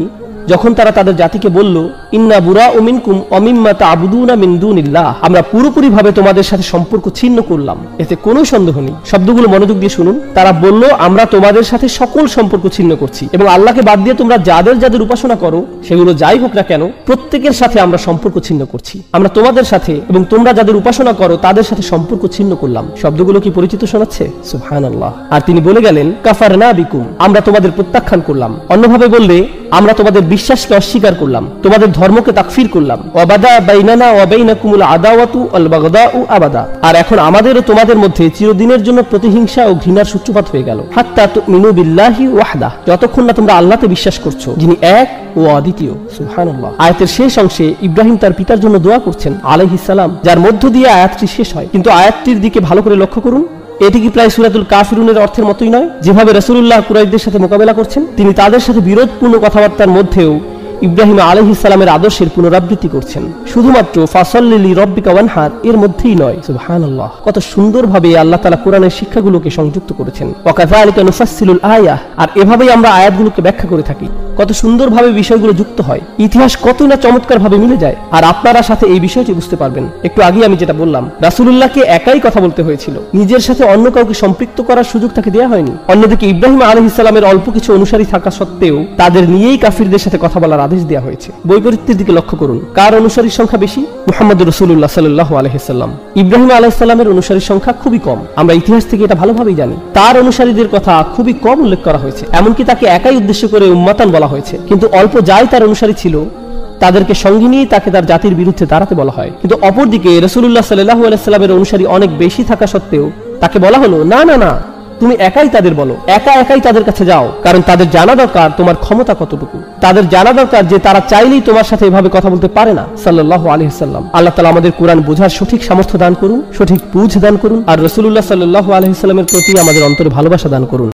যখন তারা তাদের জাতিকে বলল ইন্না বুরাউ মিনকুম ওয়া মিম্মা তা'বুদুনা মিন দুনিল্লাহ, আমরা পুরোপুরি ভাবে তোমাদের সাথে সম্পর্ক ছিন্ন করলাম। এতে কোনো সন্দেহ নেই, শব্দগুলো মনোযোগ দিয়ে শুনুন। তারা বলল আমরা তোমাদের সাথে সকল সম্পর্ক ছিন্ন করছি এবং আল্লাহকে বাদ দিয়ে তোমরা যাদের যাদের উপাসনা করো সেগুলো যাই হোক না কেন প্রত্যেকের সাথে আমরা সম্পর্ক ছিন্ন করছি। আমরা তোমাদের সাথে এবং তোমরা যাদের উপাসনা করো তাদের সাথে সম্পর্ক ছিন্ন করলাম। শব্দগুলো কি পরিচিত শোনাচ্ছে? সুবহানাল্লাহ। আর তিনি বলে গেলেন কাফারনা বিকুম, আমরা তোমাদের প্রত্যাখ্যান করলাম। অন্যভাবে বললে আমরা তোমাদের বিশ্বাসকে অস্বীকার করলাম, তোমাদের ধর্মকে তাকফির করলাম। ওয়াবাদা বাইনানা ওয়া বাইনাকুমুল আদাওয়াতু ওয়াল বাগদাউ আবাদা, আর এখন আমাদের ও তোমাদের মধ্যে চিরদিনের জন্য প্রতিহিংসা ও ঘৃণার সূত্রপাত হয়ে গেল। হাত্তা তুমিনু বিল্লাহি ওয়াহদা, যতক্ষণ না তোমরা আল্লাহতে বিশ্বাস করছো যিনি এক ও অদ্বিতীয়। সুবহানাল্লাহ। আয়াতের শেষ অংশে ইব্রাহিম তার পিতার জন্য দোয়া করছেন আলাইহিস সালাম, যার মধ্য দিয়ে আয়াতটি শেষ হয়। কিন্তু আয়াতটির দিকে ভালো করে লক্ষ্য করুন, এটি কি প্রায় সূরাতুল কাফিরুনের অর্থের মতোই নয়? যেভাবে রাসূলুল্লাহ কুরাইশদের সাথে মোকাবেলা করছেন, তিনি তাদের সাথে বিরোধপূর্ণ কথাবার্তার মধ্যেও ইব্রাহিম আলাইহিস সালামের আদর্শের পুনরাবৃত্তি করছেন, শুধুমাত্র ফাসাল্লি লিরাব্বিকা ওয়ানহার এর মধ্যেই নয়। সুবহানাল্লাহ, কত সুন্দরভাবে আল্লাহ তাআলা কোরআনের শিক্ষাগুলোকে সংযুক্ত করেছেন। ওয়া কাযালিকা নুফাসসিলুল আয়াহ, আর এভাবেই আমরা আয়াতগুলোকে ব্যাখ্যা করে থাকি। কত সুন্দরভাবে বিষয়গুলো যুক্ত হয়, ইতিহাস কতই না চমৎকারভাবে মিলে যায়। আর আপনারা সাথে এই বিষয়টি বুঝতে পারবেন। একটু আগে আমি যেটা বললাম, রাসূলুল্লাহকে একাই কথা বলতে হয়েছিল, নিজের সাথে অন্য কাউকে সম্পৃক্ত করার সুযোগ তাকে দেওয়া হয়নি। অন্যদিকে ইব্রাহিম আলাইহিস সালামের অল্প কিছু অনুসারী থাকা সত্ত্বেও তাদের নিয়েই কাফিরদের সাথে কথা বলার আদেশ দেওয়া হয়েছে। বৈপরীত্যের দিকে লক্ষ্য করুন, কার অনুসারীর সংখ্যা বেশি? মুহাম্মদুর রাসূলুল্লাহ সাল্লাল্লাহু আলাইহি সাল্লাম। ইব্রাহিম আলাইহিস সালামের অনুসারীর সংখ্যা খুবই কম, আমরা ইতিহাস থেকে এটা ভালোভাবেই জানি। তার অনুসারীদের কথা খুবই কম উল্লেখ করা হয়েছে, এমনকি তাকে একাই উদ্দেশ্য করে উম্মাতান বলা হয়েছে। কিন্তু অল্প যাই তার অনুসারী ছিল, তাদেরকে সঙ্গে নিয়ে তাকে তার জাতির বিরুদ্ধে দাঁড়াতে বলা হয়। কিন্তু অপরদিকে রাসূলুল্লাহ সাল্লাল্লাহু আলাইহি সাল্লামের অনুসারী অনেক বেশি থাকা সত্ত্বেও তাকে বলা হলো না না না, তুমি একাই তাদের বলো, একা একাই তাদের কাছে যাও, কারণ তাদের জানা দরকার তোমার ক্ষমতা কতটুকু। তাদের জানা দরকার যে তারা চাইলেই তোমার সাথে এভাবে কথা বলতে পারে না। সাল্লাল্লাহু আলাইহি সাল্লাম। আল্লাহ তাআলা আমাদের কোরআন বোঝার সঠিক সামর্থ্য দান করুন, সঠিক বুঝ দান করুন, আর রাসূলুল্লাহ সাল্লাল্লাহু আলাইহি সাল্লামের প্রতি আমাদের অন্তরে ভালোবাসা দান করুন।